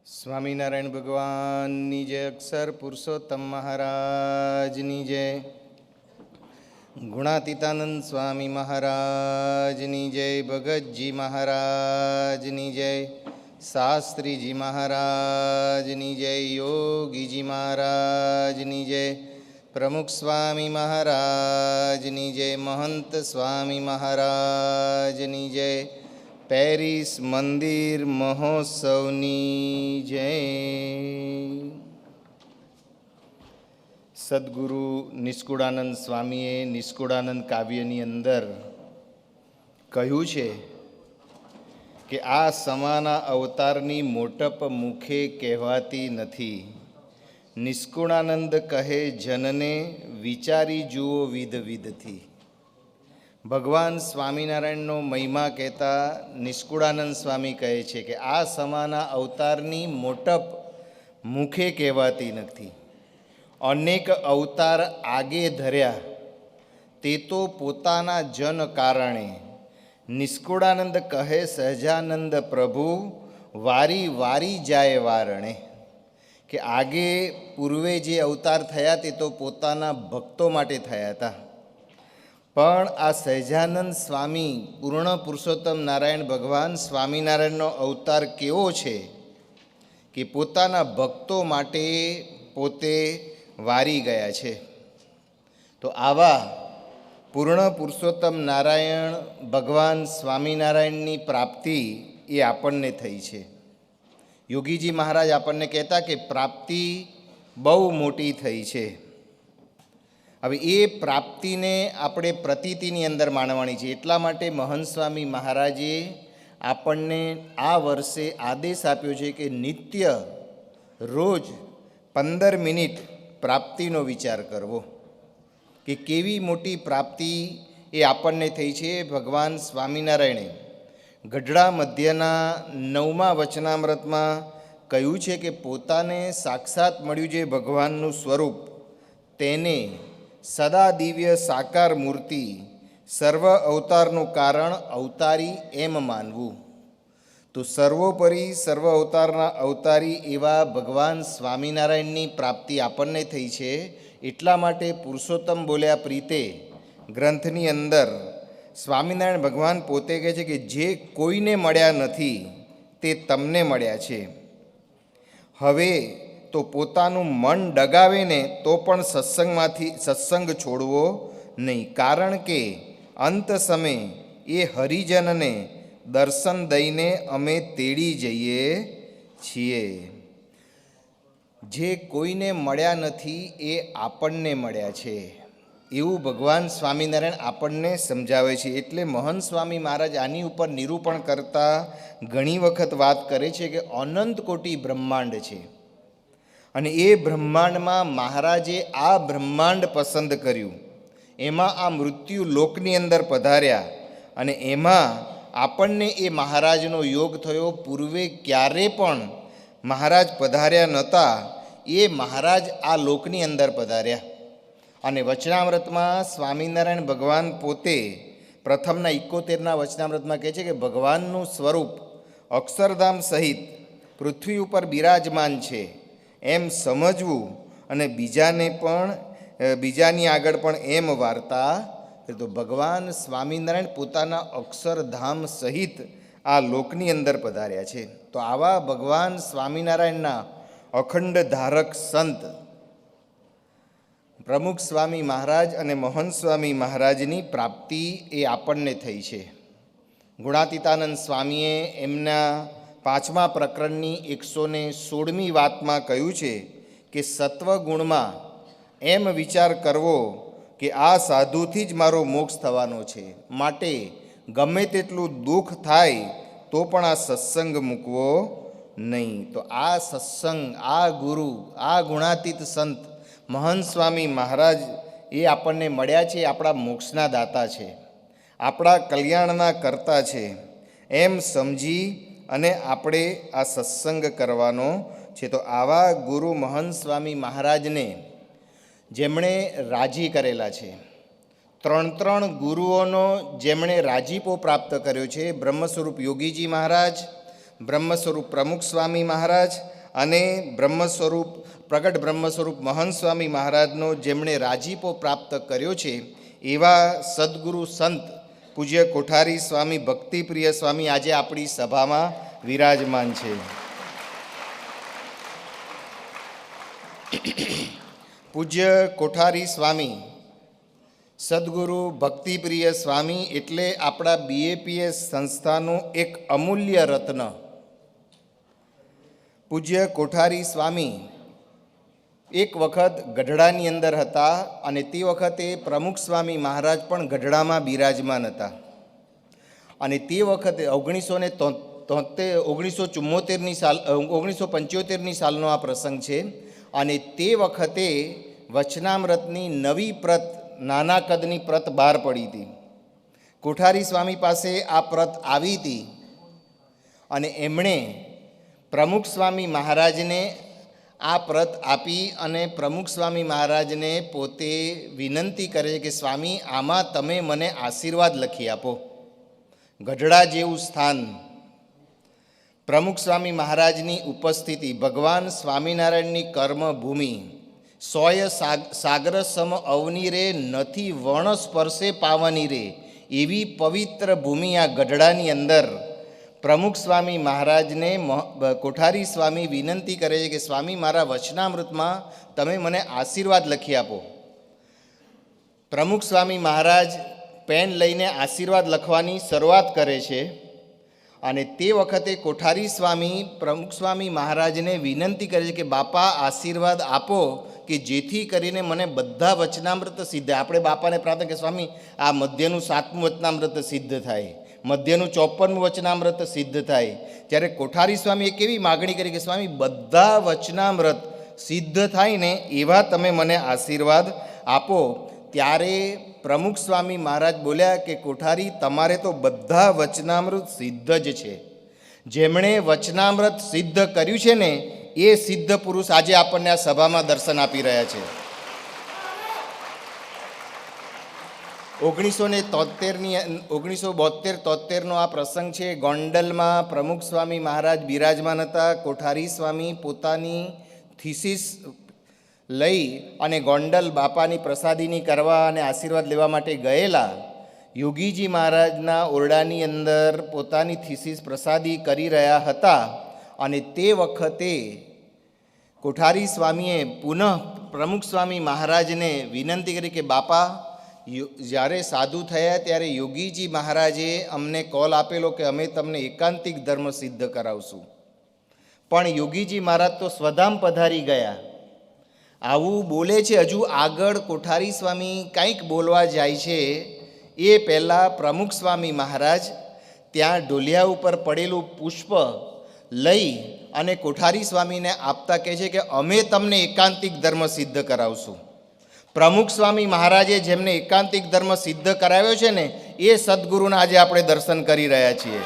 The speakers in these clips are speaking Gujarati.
સ્વામિનારાયણ ભગવાનની જય, અક્ષર પુરુષોત્તમ મહારાજની જય, ગુણાતીતાનંદ સ્વામી મહારાજની જય, ભગતજી મહારાજની જય, શાસ્ત્રીજી મહારાજની જય, યોગીજી મહારાજની જય, પ્રમુખ સ્વામી મહારાજની જય, મહંત સ્વામી મહારાજની જય, પેરિસ મંદિર મહોત્સવની જય. સદગુરુ નિષ્કુળાનંદ સ્વામીએ નિષ્કુળાનંદ કાવ્યની અંદર કહ્યું છે કે આ સમાના અવતારની મોટપ મુખે કહેવાતી નથી. નિષ્કુળાનંદ કહે જનને વિચારી જુઓ વિધ વિધથી. ભગવાન સ્વામિનારાયણનો મહિમા કહેતા નિષ્કુળાનંદ સ્વામી કહે છે કે આ સમાના અવતારની મોટપ મુખે કહેવાતી નથી. અનેક અવતાર આગે ધર્યા તે તો પોતાના જન કારણે. નિષ્કુળાનંદ કહે સહજાનંદ પ્રભુ વારી વારી જાય વારણે. કે આગે પૂર્વે જે અવતાર થયા તે તો પોતાના ભક્તો માટે થયા હતા, પણ આ સહજાનંદ સ્વામી પૂર્ણ પુરુષોત્તમ નારાયણ ભગવાન સ્વામિનારાયણનો અવતાર કેવો છે કે પોતાના ભક્તો માટે પોતે વારી ગયા છે. તો આવા પૂર્ણ પુરુષોત્તમ નારાયણ ભગવાન સ્વામિનારાયણની પ્રાપ્તિ એ આપણને થઈ છે. યોગીજી મહારાજ આપણને કહેતા કે પ્રાપ્તિ બહુ મોટી થઈ છે. હવે એ પ્રાપ્તિને આપણે પ્રતીતિની અંદર માણવાની છે. એટલા માટે મહંત સ્વામી મહારાજે આપણને આ વર્ષે આદેશ આપ્યો છે કે નિત્ય રોજ 15 મિનિટ પ્રાપ્તિનો વિચાર કરવો, કે કેવી મોટી પ્રાપ્તિ એ આપણને થઈ છે. ભગવાન સ્વામિનારાયણે ગઢડા મધ્યના 9મા વચનામૃતમાં કહ્યું છે કે પોતાને સાક્ષાત મળ્યું જે ભગવાનનું સ્વરૂપ તેને સદા દિવ્ય સાકાર મૂર્તિ સર્વ અવતારનું કારણ અવતારી એમ માનવું. તો સર્વોપરી સર્વ અવતારના અવતારી એવા ભગવાન સ્વામિનારાયણની પ્રાપ્તિ આપણને થઈ છે. એટલા માટે પુરુષોત્તમ બોલ્યા પ્રીતે ગ્રંથની અંદર સ્વામિનારાયણ ભગવાન પોતે કહે છે કે જે કોઈને મળ્યા નથી તે તમને મળ્યા છે. હવે તો પોતાનું મન ડગાવે ને તો પણ સત્સંગ છોડવો નહીં, કારણ કે અંત સમય એ હરિજનને દર્શન દઈને અમે તેડી જઈએ છીએ. જે કોઈને મળ્યા નથી એ આપણને મળ્યા છે એવું ભગવાન સ્વામિનારાયણ આપણને સમજાવે છે. એટલે મહંત સ્વામી મહારાજ આની ઉપર નિરૂપણ કરતા ઘણી વખત વાત કરે છે કે અનંત કોટી બ્રહ્માંડ છે અને એ બ્રહ્માંડમાં મહારાજે આ બ્રહ્માંડ પસંદ કર્યું, એમાં આ મૃત્યુ લોકની અંદર પધાર્યા અને એમાં આપણને એ મહારાજનો યોગ થયો. પૂર્વે ક્યારે પણ મહારાજ પધાર્યા નહોતા, એ મહારાજ આ લોકની અંદર પધાર્યા. અને વચનામૃતમાં સ્વામિનારાયણ ભગવાન પોતે પ્રથમના 71ના વચનામૃતમાં કહે છે કે ભગવાનનું સ્વરૂપ અક્ષરધામ સહિત પૃથ્વી ઉપર બિરાજમાન છે એમ સમજવું અને બીજાની આગળ પણ એમ વાર્તા. તો ભગવાન સ્વામિનારાયણ પોતાના અક્ષરધામ સહિત આ લોકની અંદર પધાર્યા છે. તો આવા ભગવાન સ્વામિનારાયણના અખંડ ધારક સંત પ્રમુખ સ્વામી મહારાજ અને મહંત સ્વામી મહારાજની પ્રાપ્તિ એ આપણને થઈ છે. ગુણાતીતાનંદ સ્વામીએ એમના 5મા પ્રકરણની 116મી વાતમાં કહ્યું છે કે સત્વગુણમાં એમ વિચાર કરવો કે આ સાધુથી જ મારો મોક્ષ થવાનો છે, માટે ગમે તેટલું દુઃખ થાય તો પણ આ સત્સંગ મૂકવો નહીં. તો આ સત્સંગ, આ ગુરુ, આ ગુણાતીત સંત મહંત સ્વામી મહારાજ એ આપણને મળ્યા છે. આપણા મોક્ષના દાતા છે, આપણા કલ્યાણના કરતા છે એમ સમજી અને આપણે આ સત્સંગ કરવાનો છે. તો આવા ગુરુ મહંત સ્વામી મહારાજને જેમણે રાજી કરેલા છે, 3 ગુરુઓનો જેમણે રાજીપો પ્રાપ્ત કર્યો છે, બ્રહ્મ સ્વરૂપ યોગીજી મહારાજ, બ્રહ્મ સ્વરૂપ પ્રમુખ સ્વામી મહારાજ અને બ્રહ્મ સ્વરૂપ પ્રગટ બ્રહ્મ સ્વરૂપ મહંત સ્વામી મહારાજનો જેમણે રાજીપો પ્રાપ્ત કર્યો છે એવા સદગુરુ સંત પૂજ્ય કોઠારી સ્વામી ભક્તિપ્રિય સ્વામી આજે આપણી સભામાં વિરાજમાન છે. પૂજ્ય કોઠારી સ્વામી સદગુરુ ભક્તિપ્રિય સ્વામી એટલે આપણા BAPS સંસ્થાનું એક અમૂલ્ય રત્ન. પૂજ્ય કોઠારી સ્વામી એક વખત ગઢડાની અંદર હતા અને તે વખતે પ્રમુખ સ્વામી મહારાજ પણ ગઢડામાં બિરાજમાન હતા. અને તે વખતે 1975ની સાલનો આ પ્રસંગ છે. અને તે વખતે વચનામૃતની નવી પ્રત, નાના કદની પ્રત બહાર પડી હતી. કોઠારી સ્વામી પાસે આ પ્રત આવી હતી અને એમણે પ્રમુખ સ્વામી મહારાજને આ પ્રત આપી અને પ્રમુખ સ્વામી મહારાજને પોતે વિનંતી કરે કે સ્વામી આમાં તમે મને આશીર્વાદ લખી આપો. ગઢડા જેવું સ્થાન, પ્રમુખ સ્વામી મહારાજની ઉપસ્થિતિ, ભગવાન સ્વામિનારાયણની કર્મભૂમિ, સોય સાગર સમ અવની રે નથી વણ સ્પર્શે પાવની રે એવી પવિત્ર ભૂમિ આ ગઢડાની અંદર પ્રમુખ સ્વામી મહારાજને કોઠારી સ્વામી વિનંતી કરે છે કે સ્વામી મારા વચનામૃતમાં તમે મને આશીર્વાદ લખી આપો. પ્રમુખ સ્વામી મહારાજ પેન લઈને આશીર્વાદ લખવાની શરૂઆત કરે છે અને તે વખતે કોઠારી સ્વામી પ્રમુખ સ્વામી મહારાજને વિનંતી કરે છે કે બાપા આશીર્વાદ આપો કે જેથી કરીને મને બધા વચનામૃત સિદ્ધ. આપણે બાપાને પ્રાર્થના કે સ્વામી આ મધ્યનું 7મું વચનામૃત સિદ્ધ થાય, મધ્યનું 54મું વચનામૃત સિદ્ધ થાય. ત્યારે કોઠારી સ્વામીએ કેવી માગણી કરી કે સ્વામી બધા વચનામૃત સિદ્ધ થાય ને એવા તમે મને આશીર્વાદ આપો. ત્યારે પ્રમુખ સ્વામી મહારાજ બોલ્યા કે કોઠારી તમારે તો બધા વચનામૃત સિદ્ધ જ છે. જેમણે વચનામૃત સિદ્ધ કર્યું છે ને એ સિદ્ધ પુરુષ આજે આપણને આ સભામાં દર્શન આપી રહ્યા છે. 1972-73નો આ પ્રસંગ છે. ગોંડલમાં પ્રમુખ સ્વામી મહારાજ બિરાજમાન હતા. કોઠારી સ્વામી પોતાની થીસીસ લઈ અને ગોંડલ બાપાની પ્રસાદીની કરવા અને આશીર્વાદ લેવા માટે ગયેલા. યોગીજી મહારાજના ઓરડાની અંદર પોતાની થીસીસ પ્રસાદી કરી રહ્યા હતા અને તે વખતે કોઠારી સ્વામીએ પુનઃ પ્રમુખ સ્વામી મહારાજને વિનંતી કરી કે બાપા જ્યારે સાધુ થયા ત્યારે યોગીજી મહારાજે અમને કોલ આપેલો કે અમે તમને એકાંતિક ધર્મ સિદ્ધ કરાવશું, પણ યોગીજી મહારાજ તો સ્વધામ પધારી ગયા. આવું બોલે છે. હજુ આગળ કોઠારી સ્વામી કંઈક બોલવા જાય છે એ પહેલાં પ્રમુખ સ્વામી મહારાજ ત્યાં ઢોલિયા ઉપર પડેલું પુષ્પ લઈ અને કોઠારી સ્વામીને આપતા કહે છે કે અમે તમને એકાંતિક ધર્મ સિદ્ધ કરાવશું. પ્રમુખ સ્વામી મહારાજે જેમને એકાંતિક ધર્મ સિદ્ધ કરાવ્યો છે ને એ સદગુરુના આજે આપણે દર્શન કરી રહ્યા છીએ.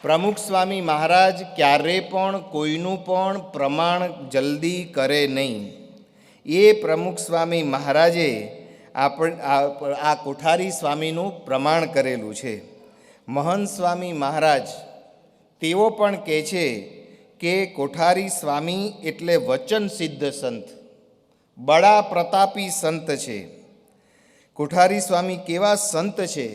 પ્રમુખ સ્વામી મહારાજ ક્યારે પણ કોઈનું પણ પ્રમાણ જલ્દી કરે નહીં. એ પ્રમુખ સ્વામી મહારાજે આ કોઠારી સ્વામીનું પ્રમાણ કરેલું છે. મહંત સ્વામી મહારાજ તેઓ પણ કહે છે કે કોઠારી સ્વામી એટલે વચન સિદ્ધ સંત, બડા પ્રતાપી સંત છે. કોઠારી સ્વામી કેવા સંત છે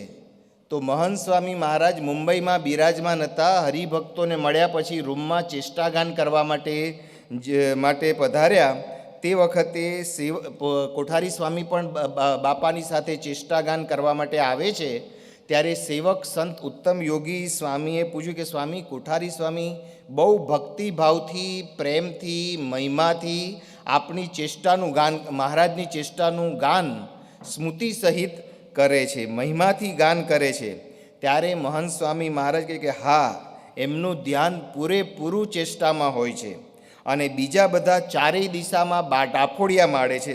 તો મહંત સ્વામી મહારાજ મુંબઈમાં બિરાજમાન હતા. હરિભક્તોને મળ્યા પછી રૂમમાં ચેષ્ટાગાન કરવા માટે પધાર્યા. તે વખતે કોઠારી સ્વામી પણ બાપાની સાથે ચેષ્ટાગાન કરવા માટે આવે છે. ત્યારે સેવક સંત ઉત્તમ યોગી સ્વામીએ પૂછ્યું કે સ્વામી કોઠારી સ્વામી બહુ ભક્તિભાવથી, પ્રેમથી, મહિમાથી આપણી ચેષ્ટાનું ગાન, મહારાજની ચેષ્ટાનું ગાન સ્મૃતિ સહિત કરે છે, મહિમાથી ગાન કરે છે. ત્યારે મહંત સ્વામી મહારાજ કહે કે હા, એમનું ધ્યાન પૂરેપૂરું ચેષ્ટામાં હોય છે અને બીજા બધા ચારેય દિશામાં ડાફોડિયા મારે છે.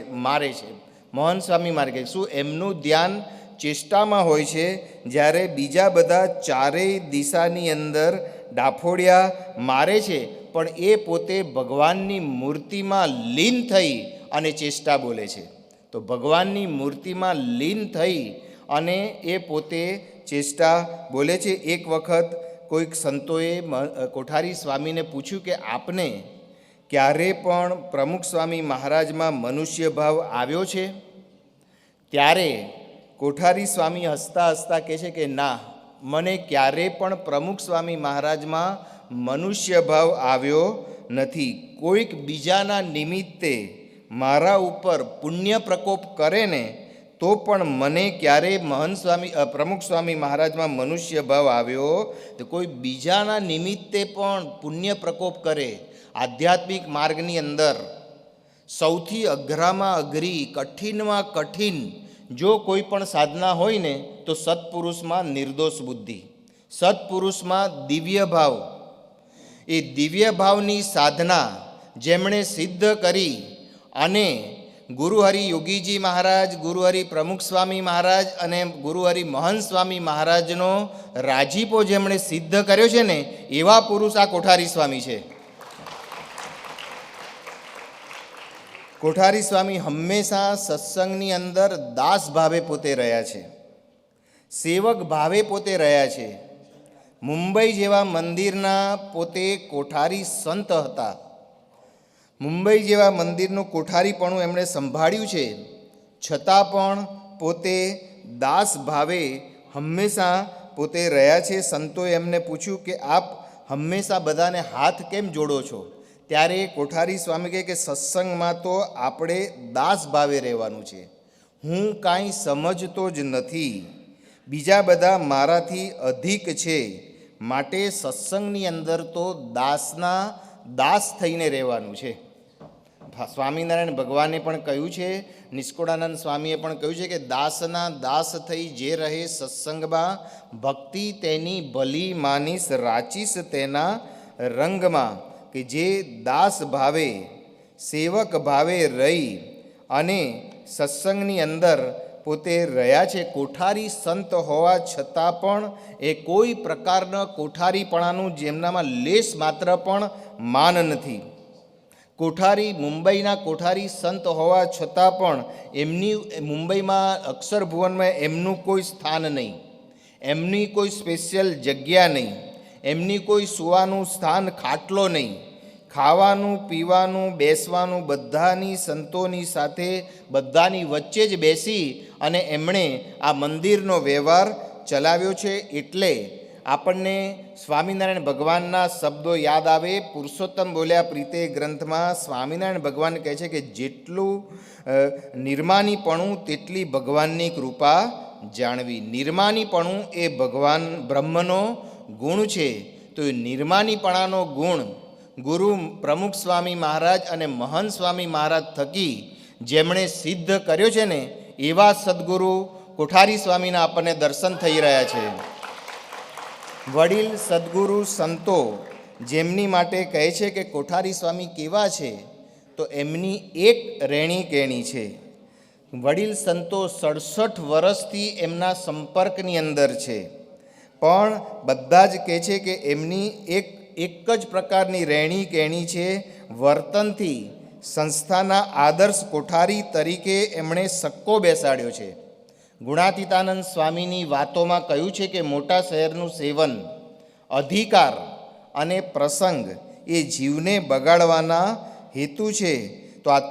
મહંત સ્વામી મહારાજ કહે શું એમનું ધ્યાન ચેષ્ટામાં હોય છે, જ્યારે બીજા બધા ચારેય દિશાની અંદર ડાફોડિયા મારે છે, પણ એ પોતે ભગવાનની મૂર્તિમાં લીન થઈ અને ચેષ્ટા બોલે છે. તો ભગવાનની મૂર્તિમાં લીન થઈ અને એ પોતે ચેષ્ટા બોલે છે. એક વખત કોઈક સંતોએ કોઠારી સ્વામીને પૂછ્યું કે આપને ક્યારે પણ પ્રમુખ સ્વામી મહારાજમાં મનુષ્ય ભાવ આવ્યો છે? ત્યારે કોઠારી સ્વામી હસતા હસતા કહે છે કે ના, મને ક્યારે પણ પ્રમુખ સ્વામી મહારાજમાં મનુષ્ય ભાવ આવ્યો નથી. કોઈક બીજાના નિમિત્તે મારા ઉપર પુણ્ય પ્રકોપ કરે ને તો પણ મને ક્યારેય પ્રમુખ સ્વામી મહારાજમાં મનુષ્ય ભાવ આવ્યો તો કોઈ બીજાના નિમિત્તે પણ પુણ્ય પ્રકોપ કરે. આધ્યાત્મિક માર્ગની અંદર સૌથી અઘરામાં અઘરી, કઠિનમાં કઠિન જો કોઈ પણ સાધના હોય ને તો સત્પુરુષમાં નિર્દોષ બુદ્ધિ, સત્પુરુષમાં દિવ્ય ભાવ. એ દિવ્ય ભાવની સાધના જેમણે સિદ્ધ કરી અને ગુરુહરિ યોગીજી મહારાજ, ગુરુહરિ પ્રમુખ સ્વામી મહારાજ અને ગુરુહરિ મહંત સ્વામી મહારાજનો રાજીપો જેમણે સિદ્ધ કર્યો છે ને એવા પુરુષ આ કોઠારી સ્વામી છે. કોઠારી સ્વામી હંમેશા સત્સંગની અંદર દાસ ભાવે પોતે રહ્યા છે, સેવક ભાવે પોતે રહ્યા છે. મુંબઈ જેવા મંદિરના પોતે કોઠારી સંત હતા. મુંબઈ જેવા મંદિરનું કોઠારીપણું એમણે સંભાળ્યું છે, છતાં પણ પોતે દાસ ભાવે હંમેશા પોતે રહ્યા છે. સંતોએ એમને પૂછ્યું કે આપ હંમેશા બધાને હાથ કેમ જોડો છો? ત્યારે કોઠારી સ્વામી કહે કે સત્સંગમાં તો આપણે દાસ ભાવે રહેવાનું છે. હું કાંઈ સમજતો જ નથી, બીજા બધા મારાથી અધિક છે, માટે સત્સંગની અંદર તો દાસના દાસ થઈને રહેવાનું છે. સ્વામિનારાયણ ભગવાને પણ કહ્યું છે, નિષ્કુળાનંદ સ્વામીએ પણ કહ્યું છે કે દાસના દાસ થઈ જે રહે સત્સંગમાં, ભક્તિ તેની ભલી માનીશ રાચીશ તેના રંગમાં. કે જે દાસ ભાવે સેવક ભાવે રહી અને સત્સંગની અંદર પોતે રહ્યા છે, કોઠારી સંત હોવા છતાં પણ એ કોઈ પ્રકારના કોઠારીપણાનું જેમનામાં લેશ માત્ર પણ માન નથી. કોઠારી મુંબઈના કોઠારી સંત હોવા છતાં પણ એમની મુંબઈમાં અક્ષરભુવનમાં એમનું કોઈ સ્થાન નહીં, એમની કોઈ સ્પેશિયલ જગ્યા નહીં, એમની કોઈ સુવાનું સ્થાન ખાટલો નહીં. ખાવાનું, પીવાનું, બેસવાનું બધાની સંતોની સાથે બધાની વચ્ચે જ બેસી અને એમણે આ મંદિરનો વ્યવહાર ચલાવ્યો છે. એટલે આપણને સ્વામિનારાયણ ભગવાનના શબ્દો યાદ આવે. પુરુષોત્તમ બોલ્યા પ્રીતે ગ્રંથમાં સ્વામિનારાયણ ભગવાન કહે છે કે જેટલું નિર્માનીપણું તેટલી ભગવાનની કૃપા જાણવી. નિર્માનીપણું એ ભગવાન બ્રહ્મનો ગુણ છે. તો એ નિર્માનીપણાનો ગુણ ગુરુ પ્રમુખ સ્વામી મહારાજ અને મહંત સ્વામી મહારાજ થકી જેમણે સિદ્ધ કર્યો છે ને એવા સદગુરુ કોઠારી સ્વામીના આપણને દર્શન થઈ રહ્યા છે. વડીલ સદગુરુ સંતો જેમની માટે કહે છે કે કોઠારી સ્વામી કેવા છે, તો એમની એક રહેણી કહેણી છે. વડીલ સંતો 67 વર્ષથી એમના સંપર્કની અંદર છે, પણ બધા જ કહે છે કે એમની એક જ પ્રકારની રહેણી કહેણી છે. વર્તનથી સંસ્થાના આદર્શ કોઠારી તરીકે એમણે સક્કો બેસાડ્યો છે. ગુણાતીતાનંદ સ્વામીની વાતોમાં કહ્યું છે કે મોટા શહેરનું સેવન, અધિકાર અને પ્રસંગ એ જીવને બગાડવાના હેતુ છે. તો આ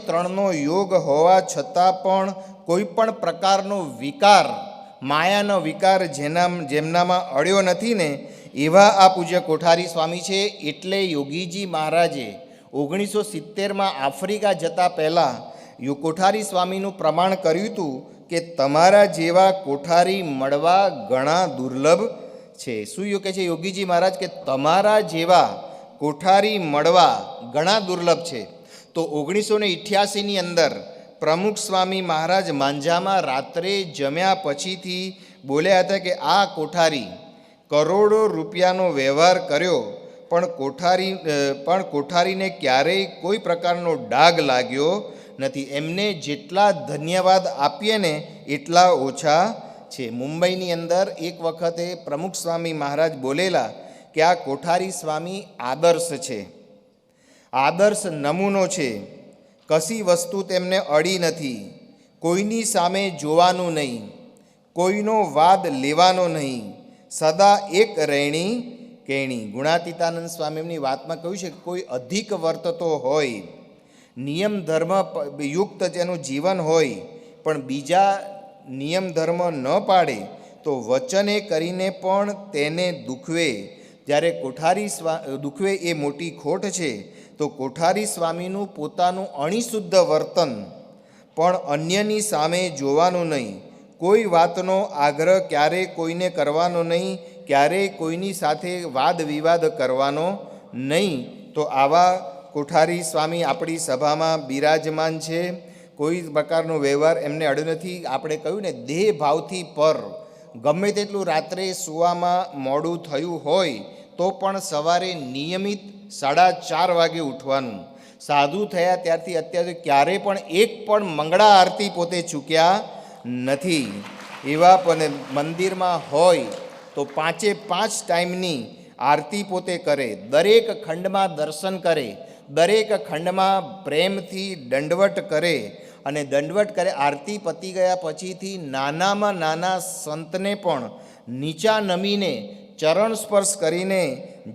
ત્રણનો યોગ હોવા છતાં પણ કોઈ પણ પ્રકારનો વિકાર, માયાનો વિકાર જેમનામાં અડ્યો નથી ને એવા આ પૂજ્ય કોઠારી સ્વામી છે. એટલે યોગીજી મહારાજે 1970માં આફ્રિકા જતા પહેલાં કોઠારી સ્વામીનું પ્રમાણ કર્યું હતું કે તમારા જેવા કોઠારી મળવા ઘણા દુર્લભ છે. શું કહે છે યોગીજી મહારાજ કે તમારા જેવા કોઠારી મળવા ઘણા દુર્લભ છે. તો 1988ની અંદર પ્રમુખ સ્વામી મહારાજ માંજામાં રાત્રે જમ્યા પછીથી બોલ્યા હતા કે આ કોઠારી કરોડો રૂપિયાનો વ્યવહાર કર્યો પણ કોઠારીને ક્યારેય કોઈ પ્રકારનો ડાઘ લાગ્યો નથી. એમને જેટલા ધન્યવાદ આપીએ ને એટલા ઓછા છે. મુંબઈની અંદર એક વખતે પ્રમુખ સ્વામી મહારાજ બોલેલા કે આ કોઠારી સ્વામી આદર્શ છે, આદર્શ નમૂનો છે. કશી વસ્તુ તેમને અડી નથી, કોઈની સામે જોવાનું નહીં, કોઈનો વાદ લેવાનો નહીં, સદા એક રહેણી કેણી. ગુણાતીતાનંદ સ્વામીની વાતમાં કહ્યું છે કે કોઈ અધિક વર્તતો હોય, નિયમ ધર્મ યુક્ત જેનું જીવન હોય, પણ બીજા નિયમ ધર્મ ન પાડે તો વચને કરીને પણ તેને દુખવે. જ્યારે કોઠારી દુખવે એ મોટી ખોટ છે. તો કોઠારી સ્વામીનું પોતાનું અણિશુદ્ધ વર્તન પણ અન્યની સામે જોવાનું નહીં. કોઈ વાતનો આગ્રહ ક્યારેય કોઈને કરવાનો નહીં, ક્યારેય કોઈની સાથે વાદ વિવાદ કરવાનો નહીં. તો આવા કોઠારી સ્વામી આપણી સભામાં બિરાજમાન છે. કોઈ પ્રકારનો વ્યવહાર એમને અડ્યો નથી. આપણે કહ્યું ને, દેહ ભાવથી પર ગમે તેટલું રાત્રે સૂવામાં મોડું થયું હોય તો પણ સવારે નિયમિત 4:30 વાગે ઉઠવાનું. સાધુ થયા ત્યારથી અત્યારે ક્યારેય પણ એક પણ મંગળા આરતી પોતે ચૂક્યા નથી. એવા પણ મંદિરમાં હોય તો 5 ટાઈમની આરતી પોતે કરે, દરેક ખંડમાં દર્શન કરે, દરેક ખંડમાં પ્રેમથી દંડવટ કરે અને દંડવટ કરે. આરતી પતી ગયા પછીથી નાનામાં નાના સંતને પણ નીચા નમીને ચરણ સ્પર્શ કરીને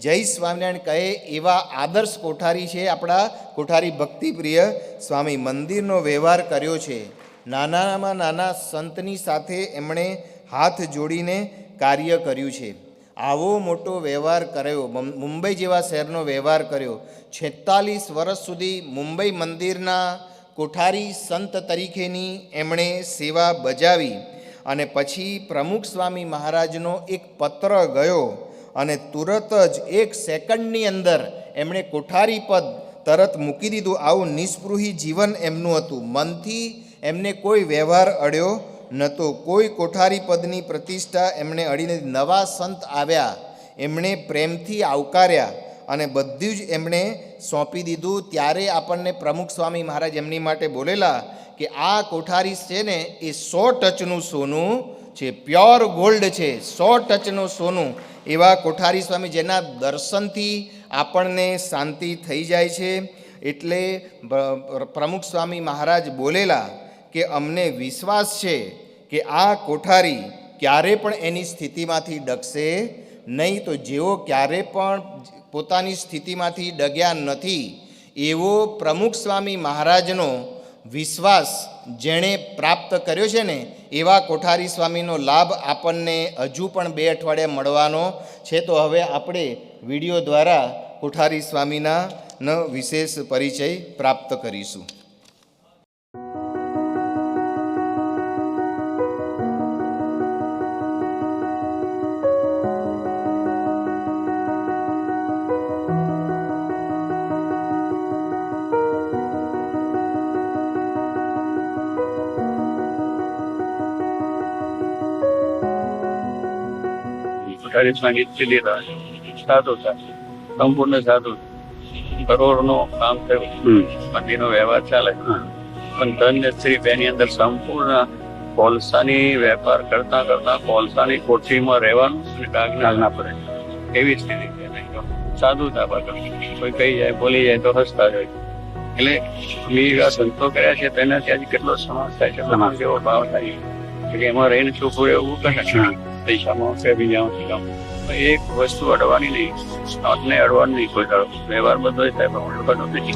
જય સ્વામિનારાયણ કહે એવા આદર્શ કોઠારી છે આપણા કોઠારી ભક્તિપ્રિય સ્વામી. મંદિરનો વ્યવહાર કર્યો છે. નાનામાં નાના સંતની સાથે એમણે હાથ જોડીને કાર્ય કર્યું છે. આવો મોટો વ્યવહાર કર્યો, મુંબઈ જેવા શહેરનો વ્યવહાર કર્યો. 46 વર્ષ સુધી મુંબઈ મંદિરના કોઠારી સંત તરીકેની એમણે સેવા બજાવી અને પછી પ્રમુખ સ્વામી મહારાજનો એક પત્ર ગયો અને તુરત જ 1 સેકન્ડની અંદર એમણે કોઠારી પદ તરત મૂકી દીધું. આવું નિસ્પૃહી જીવન એમનું હતું. મનથી એમને કોઈ વ્યવહાર અડ્યો નહોતો. કોઈ કોઠારી પદની પ્રતિષ્ઠા એમણે અડી નથી. નવા સંત આવ્યા, એમણે પ્રેમથી આવકાર્યા અને બધું જ એમણે સોંપી દીધું. ત્યારે આપણને પ્રમુખ સ્વામી મહારાજ એમની માટે બોલેલા કે આ કોઠારી છે ને એ 100 ટચનું સોનું છે, પ્યોર ગોલ્ડ છે, 100 ટચનું સોનું. એવા કોઠારી સ્વામી જેના દર્શનથી આપણને શાંતિ થઈ જાય છે. એટલે પ્રમુખ સ્વામી મહારાજ બોલેલા કે અમને વિશ્વાસ છે કે આ કોઠારી ક્યારે પણ એની સ્થિતિમાંથી ડગશે નહીં. તો જેઓ ક્યારે પણ પોતાની સ્થિતિમાંથી ડગ્યા નથી એવો પ્રમુખ સ્વામી મહારાજનો વિશ્વાસ જેણે પ્રાપ્ત કર્યો છે ને, એવા કોઠારી સ્વામીનો લાભ આપણને હજુ પણ 2 અઠવાડિયા મળવાનો છે. તો હવે આપણે વિડીયો દ્વારા કોઠારી સ્વામીના વિશેષ પરિચય પ્રાપ્ત કરીશું. કોઠારીમાં નિત્ય લીધા સાધુ હતા, સંપૂર્ણ સાધુ. કરોડનો કામ થયું, મંદિરનો વ્યવહાર ચાલે. પણ ધનશ્રી બેની અંદર સંપૂર્ણ કોલસાની વેપાર કરતા કરતા કોલસાની કોઠીમાં રહેવાનું અને ડાગના પડે એવી સ્થિતિ છે. સાધુ હતા, કોઈ કહી જાય બોલી જાય તો હસતા જાય. એટલે મેં સંતો કર્યા છે તેનાથી આજે કેટલો સમાજ થાય છે, સમાજ એવો ભાવ થાય કે એમાં રહીને ચોખ્ખું એવું કરે. પૈસામાં કે બીજામાં એક વસ્તુ અડવાની નહીં, સ્ટોકને અડવાનું નહીં. કોઈ વ્યવહાર બધો થાય પણ બધો નથી.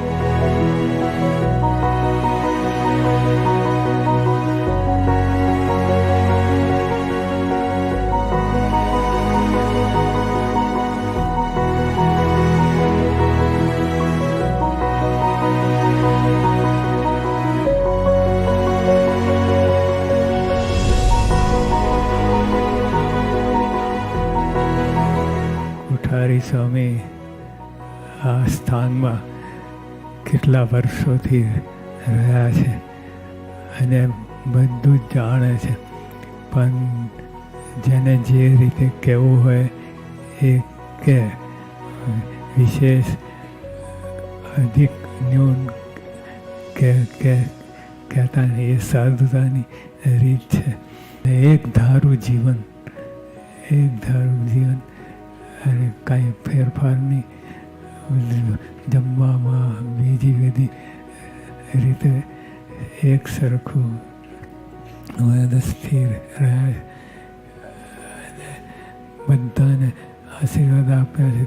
કોઠારી સ્વામી આ સ્થાનમાં કેટલા વર્ષોથી રહ્યા છે અને બધું જ જાણે છે. પણ જેને જે રીતે કહેવું હોય એ કે વિશેષ અધિક ન્યૂન કહેતા એ સાધુતાની રીત છે. એક ધારું જીવન અને કાંઈ ફેરફાર નહીં. જમવામાં બીજી બધી રીતે એક સરખું વ્યવસ્થિત રહ્યા. બધાને આશીર્વાદ આપ્યા છે,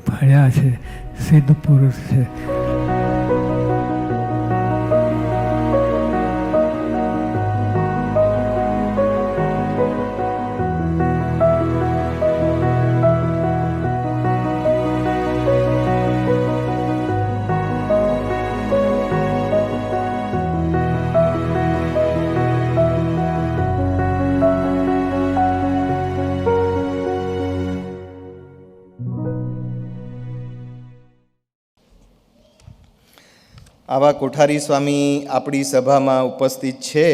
ફળ્યા છે, સિદ્ધ પુરુષ છે. આવા કોઠારી સ્વામી આપણી સભામાં ઉપસ્થિત છે,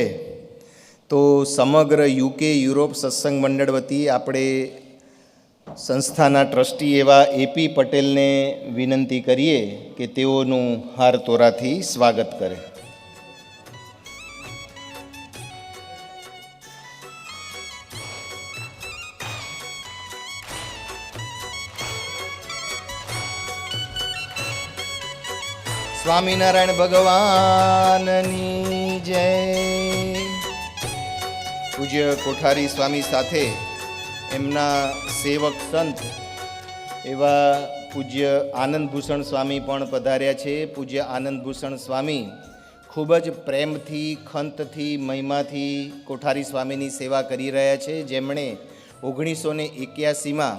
તો સમગ્ર યુકે યુરોપ સત્સંગ મંડળ વતી આપણે સંસ્થાના ટ્રસ્ટી એવા એપી પટેલને વિનંતી કરીએ કે તેઓનું હાર તોરાથી સ્વાગત કરે. સ્વામિનારાયણ ભગવાનની જય. પૂજ્ય કોઠારી સ્વામી સાથે એમના સેવક સંત એવા પૂજ્ય આનંદભૂષણ સ્વામી પણ પધાર્યા છે. પૂજ્ય આનંદભૂષણ સ્વામી ખૂબ જ પ્રેમથી, ખંતથી, મહિમાથી કોઠારી સ્વામીની સેવા કરી રહ્યા છે, જેમણે 1981માં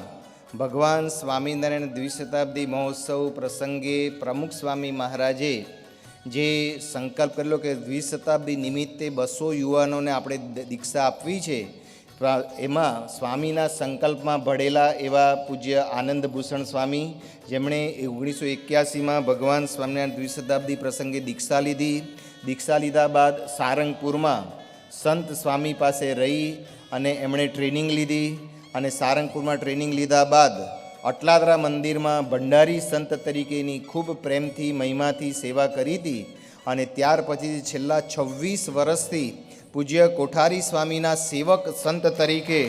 ભગવાન સ્વામિનારાયણ દ્વિશતાબ્દી મહોત્સવ પ્રસંગે પ્રમુખ સ્વામી મહારાજે જે સંકલ્પ કરેલો કે દ્વિશતાબ્દી નિમિત્તે 200 યુવાનોને આપણે દીક્ષા આપવી છે, એમાં સ્વામીના સંકલ્પમાં ભળેલા એવા પૂજ્ય આનંદભૂષણ સ્વામી, જેમણે 1981માં ભગવાન સ્વામિનારાયણ દ્વિશતાબ્દી પ્રસંગે દીક્ષા લીધી. દીક્ષા લીધા બાદ સારંગપુરમાં સંત સ્વામી પાસે રહી અને એમણે ટ્રેનિંગ લીધી અને સારંગપુરમાં ટ્રેનિંગ લીધા બાદ અટલાદરા મંદિરમાં ભંડારી સંત તરીકેની ખૂબ પ્રેમથી, મહિમાથી સેવા કરી હતી. અને ત્યાર પછી છેલ્લા 26 વર્ષથી પૂજ્ય કોઠારી સ્વામીના સેવક સંત તરીકે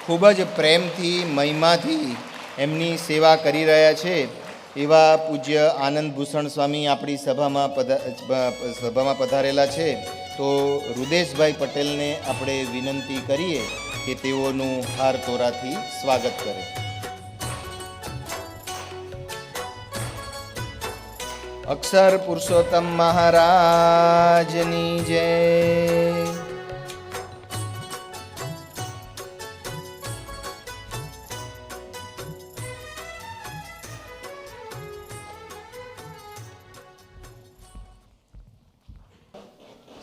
ખૂબ જ પ્રેમથી, મહિમાથી એમની સેવા કરી રહ્યા છે. એવા પૂજ્ય આનંદભૂષણ સ્વામી આપણી સભામાં પધારેલા છે. તો રુદેશભાઈ પટેલને આપણે વિનંતી કરીએ કે તેઓનું હાર તોરાથી સ્વાગત કરે. અક્ષર પુરુષોત્તમ મહારાજની જય.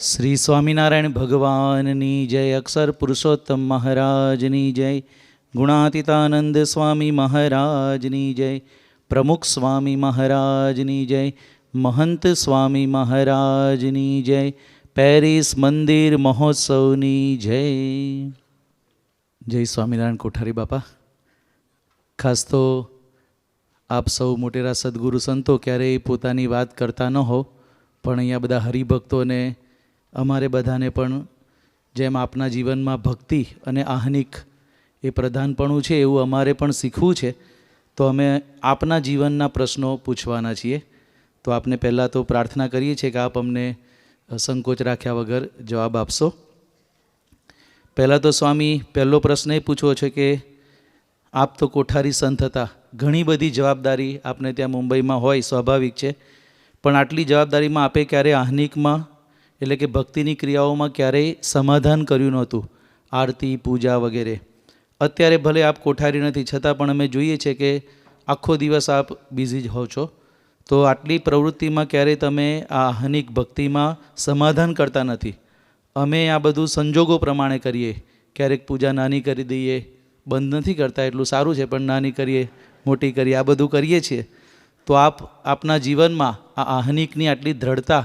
શ્રી સ્વામિનારાયણ ભગવાનની જય. અક્ષર પુરુષોત્તમ મહારાજની જય. ગુણાતીતાનંદ સ્વામી મહારાજની જય. પ્રમુખ સ્વામી મહારાજની જય. મહંત સ્વામી મહારાજની જય. પેરિસ મંદિર મહોત્સવની જય. જય સ્વામિનારાયણ કોઠારી બાપા. ખાસ તો આપ સૌ મોટેરા સદગુરુ સંતો ક્યારેય પોતાની વાત કરતા ન હો, પણ અહીંયા બધા હરિભક્તોને, અમારે બધાને પણ જેમ આપના જીવનમાં ભક્તિ અને આહ્નિક એ પ્રધાનપણું છે, એવું અમારે પણ શીખવું છે. તો અમે આપના જીવનના પ્રશ્નો પૂછવાના છીએ. તો આપને પહેલાં તો પ્રાર્થના કરીએ છીએ કે આપ અમને સંકોચ રાખ્યા વગર જવાબ આપશો. પહેલાં તો સ્વામી, પહેલો પ્રશ્ન એ પૂછવો છે કે આપ તો કોઠારી સંત હતા, ઘણી બધી જવાબદારી આપને ત્યાં મુંબઈમાં હોય, સ્વાભાવિક છે, પણ આટલી જવાબદારીમાં આપે ક્યારેય આહ્નિકમાં એટલે કે ભક્તિની ક્રિયાઓમાં ક્યારેય સમાધાન કર્યું નહોતું, આરતી, પૂજા વગેરે. અત્યારે ભલે આપ કોઠારી નથી, છતાં પણ અમે જોઈએ છીએ કે આખો દિવસ આપ બિઝી જ હો છો. તો આટલી પ્રવૃત્તિમાં ક્યારેય તમે આ આહ્નિક ભક્તિમાં સમાધાન કરતા નથી. અમે આ બધું સંજોગો પ્રમાણે કરીએ, ક્યારેક પૂજા નાની કરી દઈએ, બંધ નથી કરતા, એટલું સારું છે, પણ નાની કરીએ, મોટી કરીએ, આ બધું કરીએ છીએ. તો આપ આપના જીવનમાં આ આહ્નિકની આટલી દ્રઢતા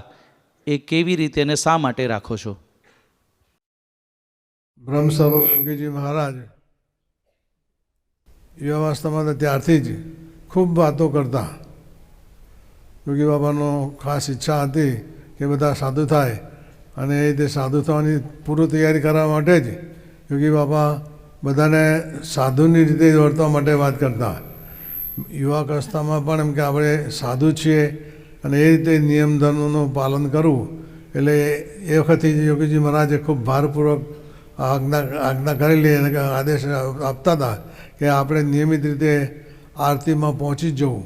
એ કેવી રીતે અને શા માટે રાખો છો? બ્રહ્મસ્વરૂપજી મહારાજ યુવાવસ્થામાં ત્યારથી જ ખૂબ વાતો કરતા. યોગી બાબાનો ખાસ ઈચ્છા હતી કે બધા સાધુ થાય, અને એ રીતે સાધુ થવાની પૂર્વ તૈયારી કરવા માટે જ યોગી બાબા બધાને સાધુની રીતે વર્તવા માટે વાત કરતા. યુવાવસ્થામાં પણ એમ કે આપણે સાધુ છીએ અને એ રીતે નિયમ ધર્મનું પાલન કરવું. એટલે એ વખતથી યોગીજી મહારાજે ખૂબ ભારપૂર્વક આજ્ઞા કરેલી અને આદેશ આપતા હતા કે આપણે નિયમિત રીતે આરતીમાં પહોંચી જ જવું.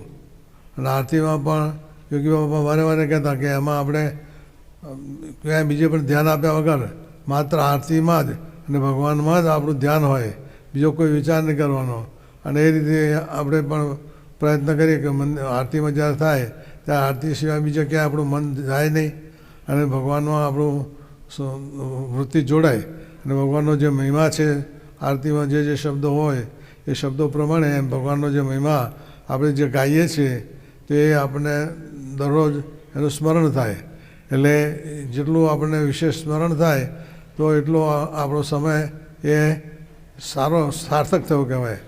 અને આરતીમાં પણ યોગી બાબા વારે વારે કહેતા કે એમાં આપણે ક્યાંય બીજે પણ ધ્યાન આપ્યા વગર માત્ર આરતીમાં જ અને ભગવાનમાં જ આપણું ધ્યાન હોય, બીજો કોઈ વિચાર નહીં કરવાનો. અને એ રીતે આપણે પણ પ્રયત્ન કરીએ કે આરતીમાં જ્યારે થાય ત્યારે આરતી સિવાય બીજે ક્યાંય આપણું મન જાય નહીં અને ભગવાનમાં આપણું વૃત્તિ જોડાય. અને ભગવાનનો જે મહિમા છે આરતીમાં જે શબ્દો હોય એ શબ્દો પ્રમાણે ભગવાનનો જે મહિમા આપણે જે ગાઈએ છીએ તે આપણને દરરોજ એનું સ્મરણ થાય. એટલે જેટલું આપણને વિશેષ સ્મરણ થાય તો એટલો આપણો સમય એ સારો સાર્થક થયો કહેવાય.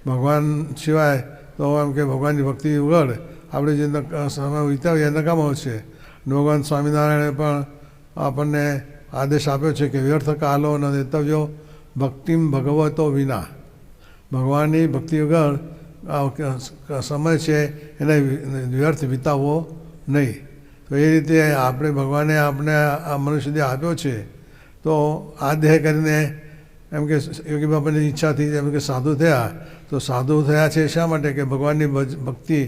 ભગવાન સિવાય તો એમ કે ભગવાનની ભક્તિ વગર આપણે જે સમય વિતાવીએ નકામો છે. ભગવાન સ્વામિનારાયણે પણ આપણને આદેશ આપ્યો છે કે વ્યર્થ કાલો ન દેતવ્યો ભક્તિમ ભગવતો વિના. ભગવાનની ભક્તિ વગર સમય છે એને વ્યર્થ વિતાવવો નહીં. તો એ રીતે આપણે ભગવાને આપણે આ મનુષ્ય દેહ આપ્યો છે તો આ દેહ કરીને એમ કે યોગી બાબાની ઈચ્છાથી એમ કે સાધુ થયા. તો સાધુ થયા છે શા માટે કે ભગવાનની ભક્તિ,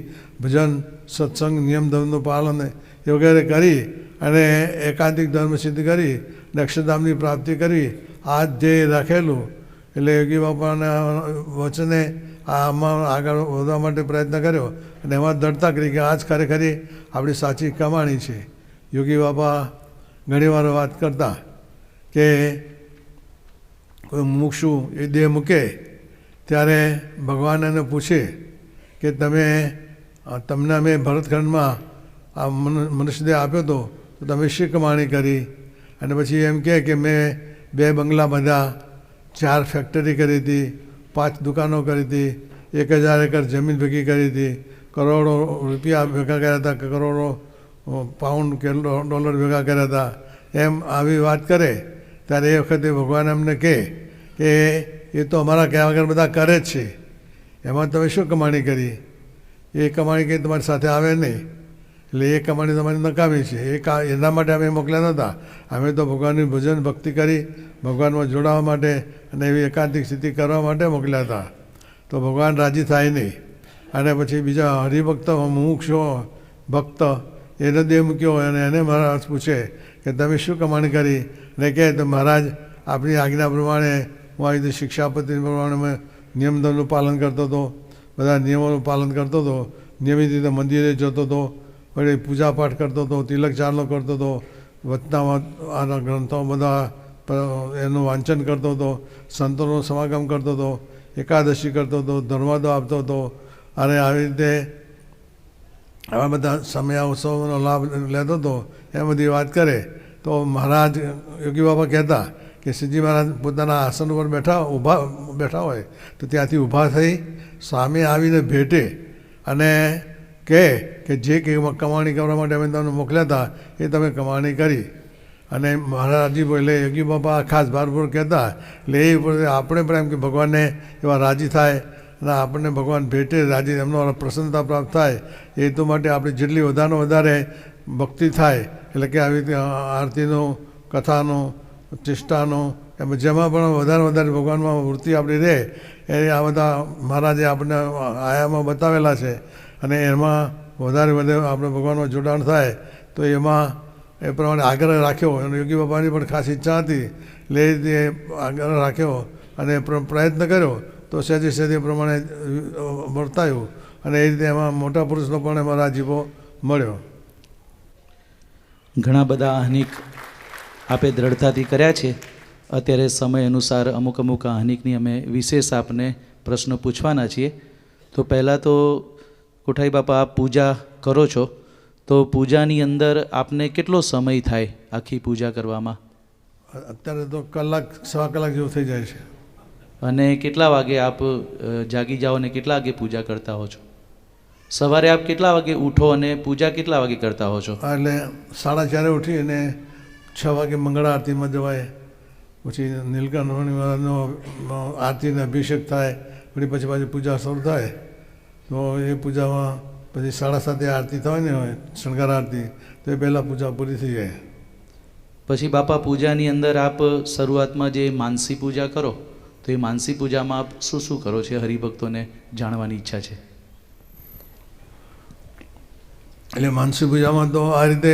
ભજન, સત્સંગ, નિયમ ધર્મનું પાલન એ વગેરે કરી અને એકાંતિક ધર્મ સિદ્ધ કરી અને અક્ષરધામની પ્રાપ્તિ કરી આ જ ધ્યેય રાખેલું. એટલે યોગી બાપાના વચને આમાં આગળ વધવા માટે પ્રયત્ન કર્યો અને એમાં દૃઢતા કરી કે આ જ ખરેખરી આપણી સાચી કમાણી છે. યોગી બાપા ઘણીવાર વાત કરતા કે કોઈ મુક્ષુ એ દેહ મૂકે ત્યારે ભગવાન એને પૂછે કે તમને અમે ભરતખંડમાં આ મનુષ્ય દેહ આપ્યો હતો તો તમે શી કમાણી કરી? અને પછી એમ કે મેં 2 બંગલા બાંધ્યા, 4 ફેક્ટરી કરી હતી, 5 દુકાનો કરી હતી, 1000 એકર જમીન ભેગી કરી હતી, કરોડો રૂપિયા ભેગા કર્યા હતા, કરોડો પાઉન્ડ કે ડોલર ભેગા કર્યા હતા. એમ આવી વાત કરે ત્યારે એ વખતે ભગવાન એમને કહે કે એ તો અમારા કહેવા વગર બધા કરે જ છે, એમાં તમે શું કમાણી કરી? એ કમાણી કંઈ તમારી સાથે આવે નહીં. એટલે એ કમાણી તમારી નકામી છે. એના માટે અમે મોકલ્યા નહોતા. અમે તો ભગવાનની ભજન ભક્તિ કરી ભગવાનમાં જોડાવા માટે અને એવી એકાંતિક સ્થિતિ કરવા માટે મોકલ્યા હતા. તો ભગવાન રાજી થાય નહીં. અને પછી બીજા હરિભક્ત મુમુક્ષો ભક્ત એને દેહ મૂક્યો અને એને મહારાજ પૂછે કે તમે શું કમાણી કરી? ને કહે તો મહારાજ આપણી આજ્ઞા પ્રમાણે હું આવી રીતે શિક્ષાપતિ પ્રમાણે મેં નિયમધર્મનું પાલન કરતો હતો, બધા નિયમોનું પાલન કરતો હતો, નિયમિત રીતે મંદિરે જતો હતો, વળી પૂજાપાઠ કરતો હતો, તિલક ચાંદલો કરતો હતો, વચનામાં આના ગ્રંથો બધા એનું વાંચન કરતો હતો, સંતોનો સમાગમ કરતો હતો, એકાદશી કરતો હતો, ધર્માદો આપતો હતો. અને આવી રીતે આવા બધા સમય ઉત્સવનો લાભ લેતો હતો. એ બધી વાત કરે તો મહારાજ યોગી બાબા કહેતા કે શ્રીજી મહારાજ પોતાના આસન ઉપર બેઠા હોય તો ત્યાંથી ઊભા થઈ સામે આવીને ભેટે અને કહે કે જે કમાણી કરવા માટે અમે તમને મોકલ્યા હતા એ તમે કમાણી કરી. અને મહારાજી એટલે યોગી બાપા ખાસ ભારપૂર્વક કહેતા. એટલે એ ઉપર આપણે પણ એમ કે ભગવાનને એવા રાજી થાય અને આપણને ભગવાન ભેટે રાજી, એમનો પ્રસન્નતા પ્રાપ્ત થાય એ હેતુ માટે આપણે જેટલી વધારેમાં વધારે ભક્તિ થાય એટલે કે આવી રીતે આરતીનો, કથાનો, ચેષ્ટાનો એમ જેમાં પણ વધારે ભગવાનમાં વૃત્તિ આપણી રહે એ આ બધા મહારાજે આપણને આયામાં બતાવેલા છે. અને એમાં વધારે આપણે ભગવાનમાં જોડાણ થાય તો એમાં એ પ્રમાણે આગ્રહ રાખ્યો. અને યોગી બાપાની પણ ખાસ ઈચ્છા હતી એટલે એ રીતે આગ્રહ રાખ્યો અને પ્રયત્ન કર્યો તો સહેજે પ્રમાણે વર્તાયું. અને એ રીતે એમાં મોટા પુરુષનો પણ એમાં રાજીપો મળ્યો. ઘણા બધા આહનિક આપે દ્રઢતાથી કર્યા છે. અત્યારે સમય અનુસાર અમુક આહનિકની અમે વિશેષ આપને પ્રશ્નો પૂછવાના છીએ. તો પહેલાં તો કોઠારી બાપા આપ પૂજા કરો છો તો પૂજાની અંદર આપને કેટલો સમય થાય આખી પૂજા કરવામાં? અત્યારે તો કલાક, 1.25 કલાક જેવું થઈ જાય છે. અને કેટલા વાગે આપ જાગી જાઓ અને કેટલા વાગે પૂજા કરતા હો છો? સવારે આપ કેટલા વાગે ઉઠો અને પૂજા કેટલા વાગે કરતા હો છો? એટલે 4:30 ઉઠી અને 6 વાગે મંગળા આરતીમાં જવાય. પછી નીલકંઠ મહારાજનો આરતીને અભિષેક થાય. વળી પછી પાછી પૂજા શરૂ થાય. તો એ પૂજામાં પછી 7:30 આરતી થવાની હોય, શણગાર આરતી, તો એ પહેલાં પૂજા પૂરી થઈ જાય. પછી બાપા પૂજાની અંદર આપ શરૂઆતમાં જે માનસી પૂજા કરો તો તો એ માનસી પૂજામાં આપ શું શું કરો છો? હરિભક્તોને જાણવાની ઈચ્છા છે. એટલે માનસી પૂજામાં તો આ રીતે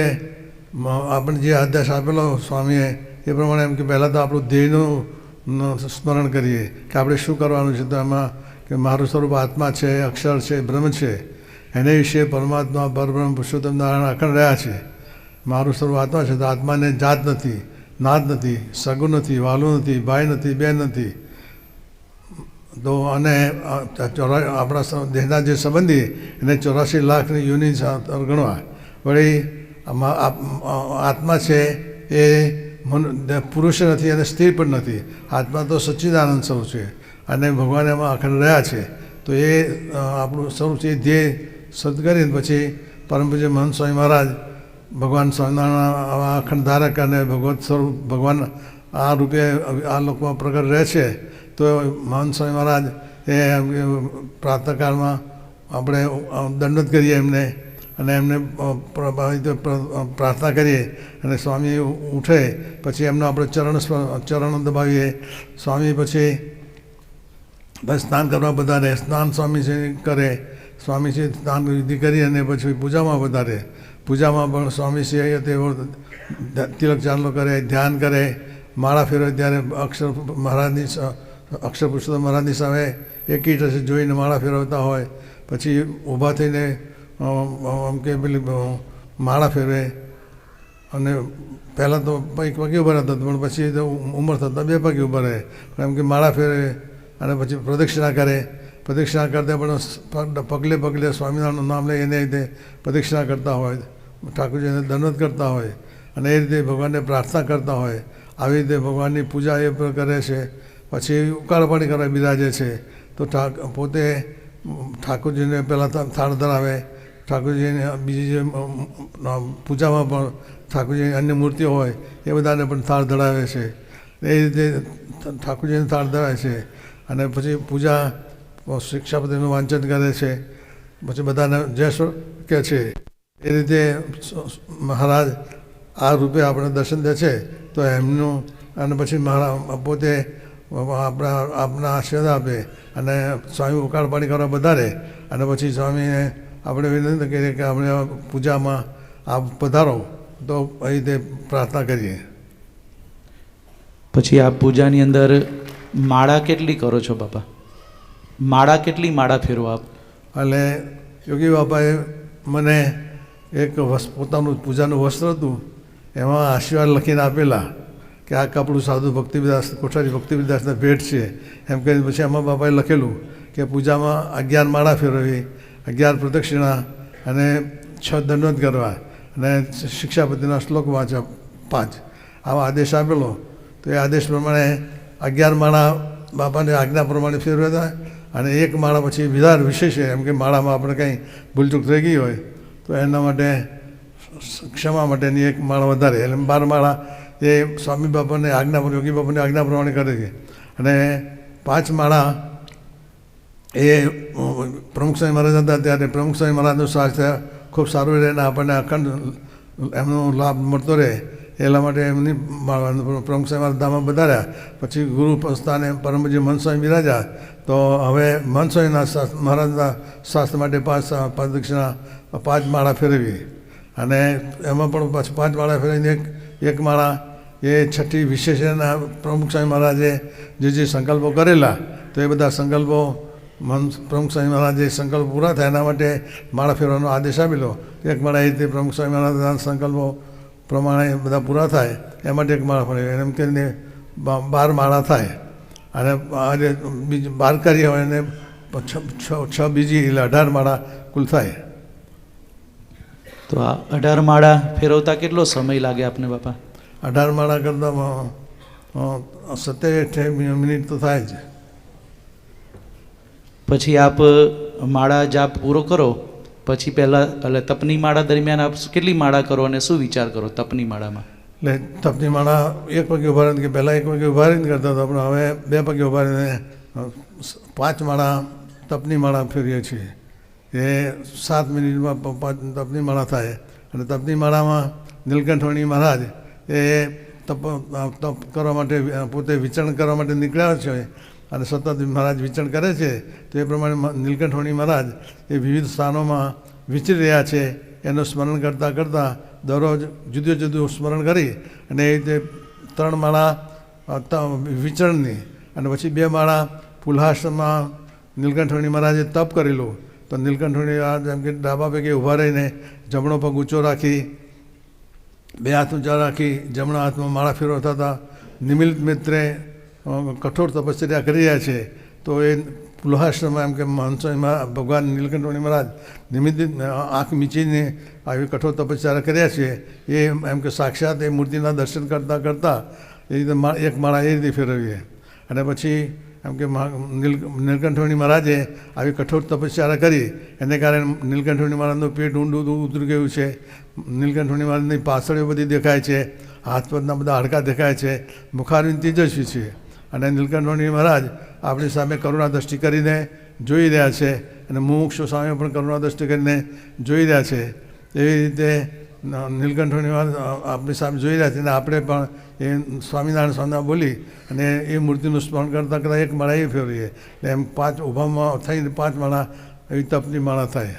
આપણે જે આદેશ આપેલો સ્વામીએ એ પ્રમાણે એમ કે પહેલાં તો આપણું ધ્યેયનું સ્મરણ કરીએ કે આપણે શું કરવાનું છે. તો એમાં કે મારું સ્વરૂપ આત્મા છે, અક્ષર છે, બ્રહ્મ છે, એને વિશે પરમાત્મા પરબ્રહ્મ પુરુષોત્તમ નારાયણ અખંડ રહ્યા છે. મારું સ્વરૂપ આત્મા છે, તો આત્માને જાત નથી, નાત નથી, સગું નથી, વાલું નથી, ભાઈ નથી, બેન નથી. તો અને આપણા દેહના જે સંબંધી એને 84 લાખની યુનિટ ગણવા. વળી આત્મા છે એ પુરુષ નથી અને સ્ત્રી પણ નથી. આત્મા તો સચ્ચિદાનંદ સ્વરૂપ છે અને ભગવાન એમાં અખંડ રહ્યા છે. તો એ આપણું સ્વરૂપ છે. એ ધ્યેય સદ કરીને પછી પરમ પૂજ્ય મહંત સ્વામી મહારાજ ભગવાન સ્વામિનારાયણ અખંડ ધારક અને ભગવત સ્વરૂપ ભગવાન આ રૂપે આ લોકોમાં પ્રગટ રહે છે. તો મહંત સ્વામી મહારાજ એ પ્રાતઃકાળમાં આપણે દંડવત કરીએ એમને અને એમને પ્રાર્થના કરીએ અને સ્વામી ઉઠે પછી એમનો આપણે ચરણ દબાવીએ. સ્વામી પછી બસ સ્નાન કરવા વધારે, સ્નાન સ્વામીજી કરે, સ્વામીજી સ્નાન વિધિ કરી અને પછી પૂજામાં વધારે. પૂજામાં પણ સ્વામીશ્રી તેઓ તિલક ચાંદલો કરે, ધ્યાન કરે, માળા ફેરવે ત્યારે અક્ષર પુરુષોત્તમ મહારાજની સામે એકી ટસે જોઈને માળા ફેરવતા હોય. પછી ઊભા થઈને આમ કે પેલી માળા ફેરવે અને પહેલાં તો એક પગે ઊભા રહેતા પણ પછી તો ઉંમર થતાં 2 પગે ઊભા રહે. એમ કે માળા ફેરવે અને પછી પ્રદક્ષિણા કરે. પ્રદક્ષિણા કરતા પણ પગલે પગલે સ્વામિનારાયણનું નામ લઈ એને રીતે પ્રદક્ષિણા કરતા હોય, ઠાકોરજીને દંડવત કરતા હોય અને એ રીતે ભગવાનને પ્રાર્થના કરતા હોય. આવી રીતે ભગવાનની પૂજા એ પણ કરે છે. પછી ઉકાળપાણી કરવા બિરાજે છે. તો પોતે ઠાકોરજીને પહેલાં થાળ ધરાવે. ઠાકોરજીને બીજી જે પૂજામાં પણ ઠાકોરજીની અન્ય મૂર્તિઓ હોય એ બધાને પણ થાળ ધરાવે છે. એ રીતે ઠાકોરજીને થાળ ધરાવે છે અને પછી પૂજા શિક્ષાપતિનું વાંચન કરે છે. પછી બધાને જય કહે છે. એ રીતે મહારાજ આ રૂપે આપણે દર્શન દે છે. તો એમનું અને પછી મારા પોતે આપણા આશીર્વાદ આપે અને સ્વામી ઉકાળપાણી કરવા વધારે અને પછી સ્વામીને આપણે વિનંતી કરીએ કે આપણે પૂજામાં આપ પધારો. તો એ રીતે પ્રાર્થના કરીએ. પછી આ પૂજાની અંદર માળા કેટલી કરો છો બાપા? કેટલી માળા ફેરવો આપ? એટલે યોગી બાપાએ મને એક પોતાનું પૂજાનું વસ્ત્ર હતું એમાં આશીર્વાદ લખીને આપેલા કે આ કપડું સાધુ ભક્તિવિદાસ કોઠારી ભક્તિવિદાસને ભેટ છે એમ કરીને. પછી એમાં બાપાએ લખેલું કે પૂજામાં 11 માળા ફેરવવી, 11 પ્રદક્ષિણા અને 6 દંડવત કરવા અને શિક્ષાપતિના શ્લોક વાંચવા 5. આવો આદેશ આપેલો. તો એ આદેશ પ્રમાણે 11 માળા બાપાને આજ્ઞા પ્રમાણે ફેરવ્યા હતા અને 1 માળા પછી વિધાર વિશેષ છે. એમ કે માળામાં આપણે કંઈ ભૂલચૂક થઈ ગઈ હોય તો એના માટે ક્ષમા માટેની 1 માળા વધારે. એટલે 12 માળા એ સ્વામી બાપાને આજ્ઞા યોગી બાપાની આજ્ઞા પ્રમાણે કરે છે. અને 5 માળા એ પ્રમુખ સ્વામી મહારાજ હતા ત્યારે પ્રમુખ સ્વામી મહારાજનું સ્વાસ્થ્ય ખૂબ સારું રહે અને આપણને અખંડ એમનો લાભ મળતો રહે એટલા માટે એમની પ્રમુખ સ્વામી મહારાજ ધામમાં વધાર્યા. પછી ગુરુ સ્થાને પરમજી મહંત સ્વામી બિરાજ્યા. તો હવે મહંત સ્વામીના મહારાજના સ્વાસ્થ્ય માટે 5 પ્રદક્ષિણા 5 માળા ફેરવી અને એમાં પણ પાછું 5 માળા ફેરવીને એક માળા એ છઠ્ઠી વિશેષના પ્રમુખ સ્વામી મહારાજે જે સંકલ્પો કરેલા તો એ બધા સંકલ્પો પ્રમુખ સ્વામી મહારાજે સંકલ્પ પૂરા થાય એના માટે માળા ફેરવાનો આદેશ આપેલો. 1 માળા એ રીતે પ્રમુખ સ્વામી મહારાજના સંકલ્પો પ્રમાણે બધા પૂરા થાય એ માટે 1 માળા ફેરવે. એમ કરીને 12 માળા થાય અને બીજી 12 કરી હોય અને 6 બીજી એટલે 18 માળા કુલ થાય. તો આ 18 માળા ફેરવતા કેટલો સમય લાગે આપને બાપા? 18 માળા કરતાં 17-18 મિનિટ તો થાય જ. પછી આપ માળા જાપ પૂરો કરો પછી પહેલાં એટલે તપની માળા દરમિયાન આપ કેટલી માળા કરો અને શું વિચાર કરો તપની માળામાં? એટલે તપની માળા 1 પગે ઉભા રહીને કે પહેલાં 1 પગે ઉભા રહીને કરતા હતા પણ હવે 2 પગે ઉભા રહીને 5 માળા તપની માળા ફેરીએ છીએ. એ 7 મિનિટમાં 5 તપની માળા થાય અને તપની માળામાં નીલકંઠવણી મહારાજ એ તપ કરવા માટે પોતે વિચરણ કરવા માટે નીકળ્યા છે અને સતત મહારાજ વિચરણ કરે છે. તો એ પ્રમાણે નીલકંઠવાણી મહારાજ એ વિવિધ સ્થાનોમાં વિચરી રહ્યા છે. એનું સ્મરણ કરતાં કરતાં દરરોજ જુદું જુદું સ્મરણ કરી અને એ રીતે 3 માળા વિચરણની અને પછી 2 માળા પુલ્હાશ્રમમાં નીલકંઠવાણી મહારાજે તપ કરેલું. તો નીલકંઠવાણી મહારાજ એમ કે ડાબા પગે ઊભા રહીને જમણો પગ ઊંચો રાખી 2 હાથ ઊંચા રાખી જમણા હાથમાં માળા ફેરવતા હતા. નિમિત્ત મિત્રે કઠોર તપશ્ચર્યા કરી રહ્યા છે. તો એ પુલ્હાશ્રમમાં એમ કે ભગવાન નીલકંઠવાણી મહારાજ નિમિત્ત આંખ મીચીને આવી કઠોર તપશ્ચર્યા કર્યા છે. એ એમ કે સાક્ષાત એ મૂર્તિના દર્શન કરતાં કરતાં એ રીતે 1 માળા એ રીતે ફેરવીએ. અને પછી એમ કે નીલકંઠવાણી મહારાજે આવી કઠોર તપશ્ચર્યા કરી એને કારણે નીલકંઠવાણી મહારાજનું પેટ ઊંડું ઉતરી ગયું છે. નીલકંઠવાણી મહારાજની પાછળીઓ બધી દેખાય છે. હાથ પગના બધા હાડકાં દેખાય છે. મુખારવિંદ તેજસ્વી છે. અને નીલકંઠવાણી મહારાજ આપણી સામે કરુણા દ્રષ્ટિ કરીને જોઈ રહ્યા છે. અને મુમુક્ષુ સામે પણ કરુણા દ્રષ્ટિ કરીને જોઈ રહ્યા છે. એવી રીતે નીલકંઠવાણી મહારાજ આપણી સામે જોઈ રહ્યા છે. અને આપણે પણ એ સ્વામિનારાયણ સ્વામિનારાયણ બોલી અને એ મૂર્તિનું સ્મરણ કરતાં કરતાં 1 માળા એ ફેરવીએ. એટલે એમ 5 ઊભામાં થઈને 5 માળા એવી તપની માળા થાય.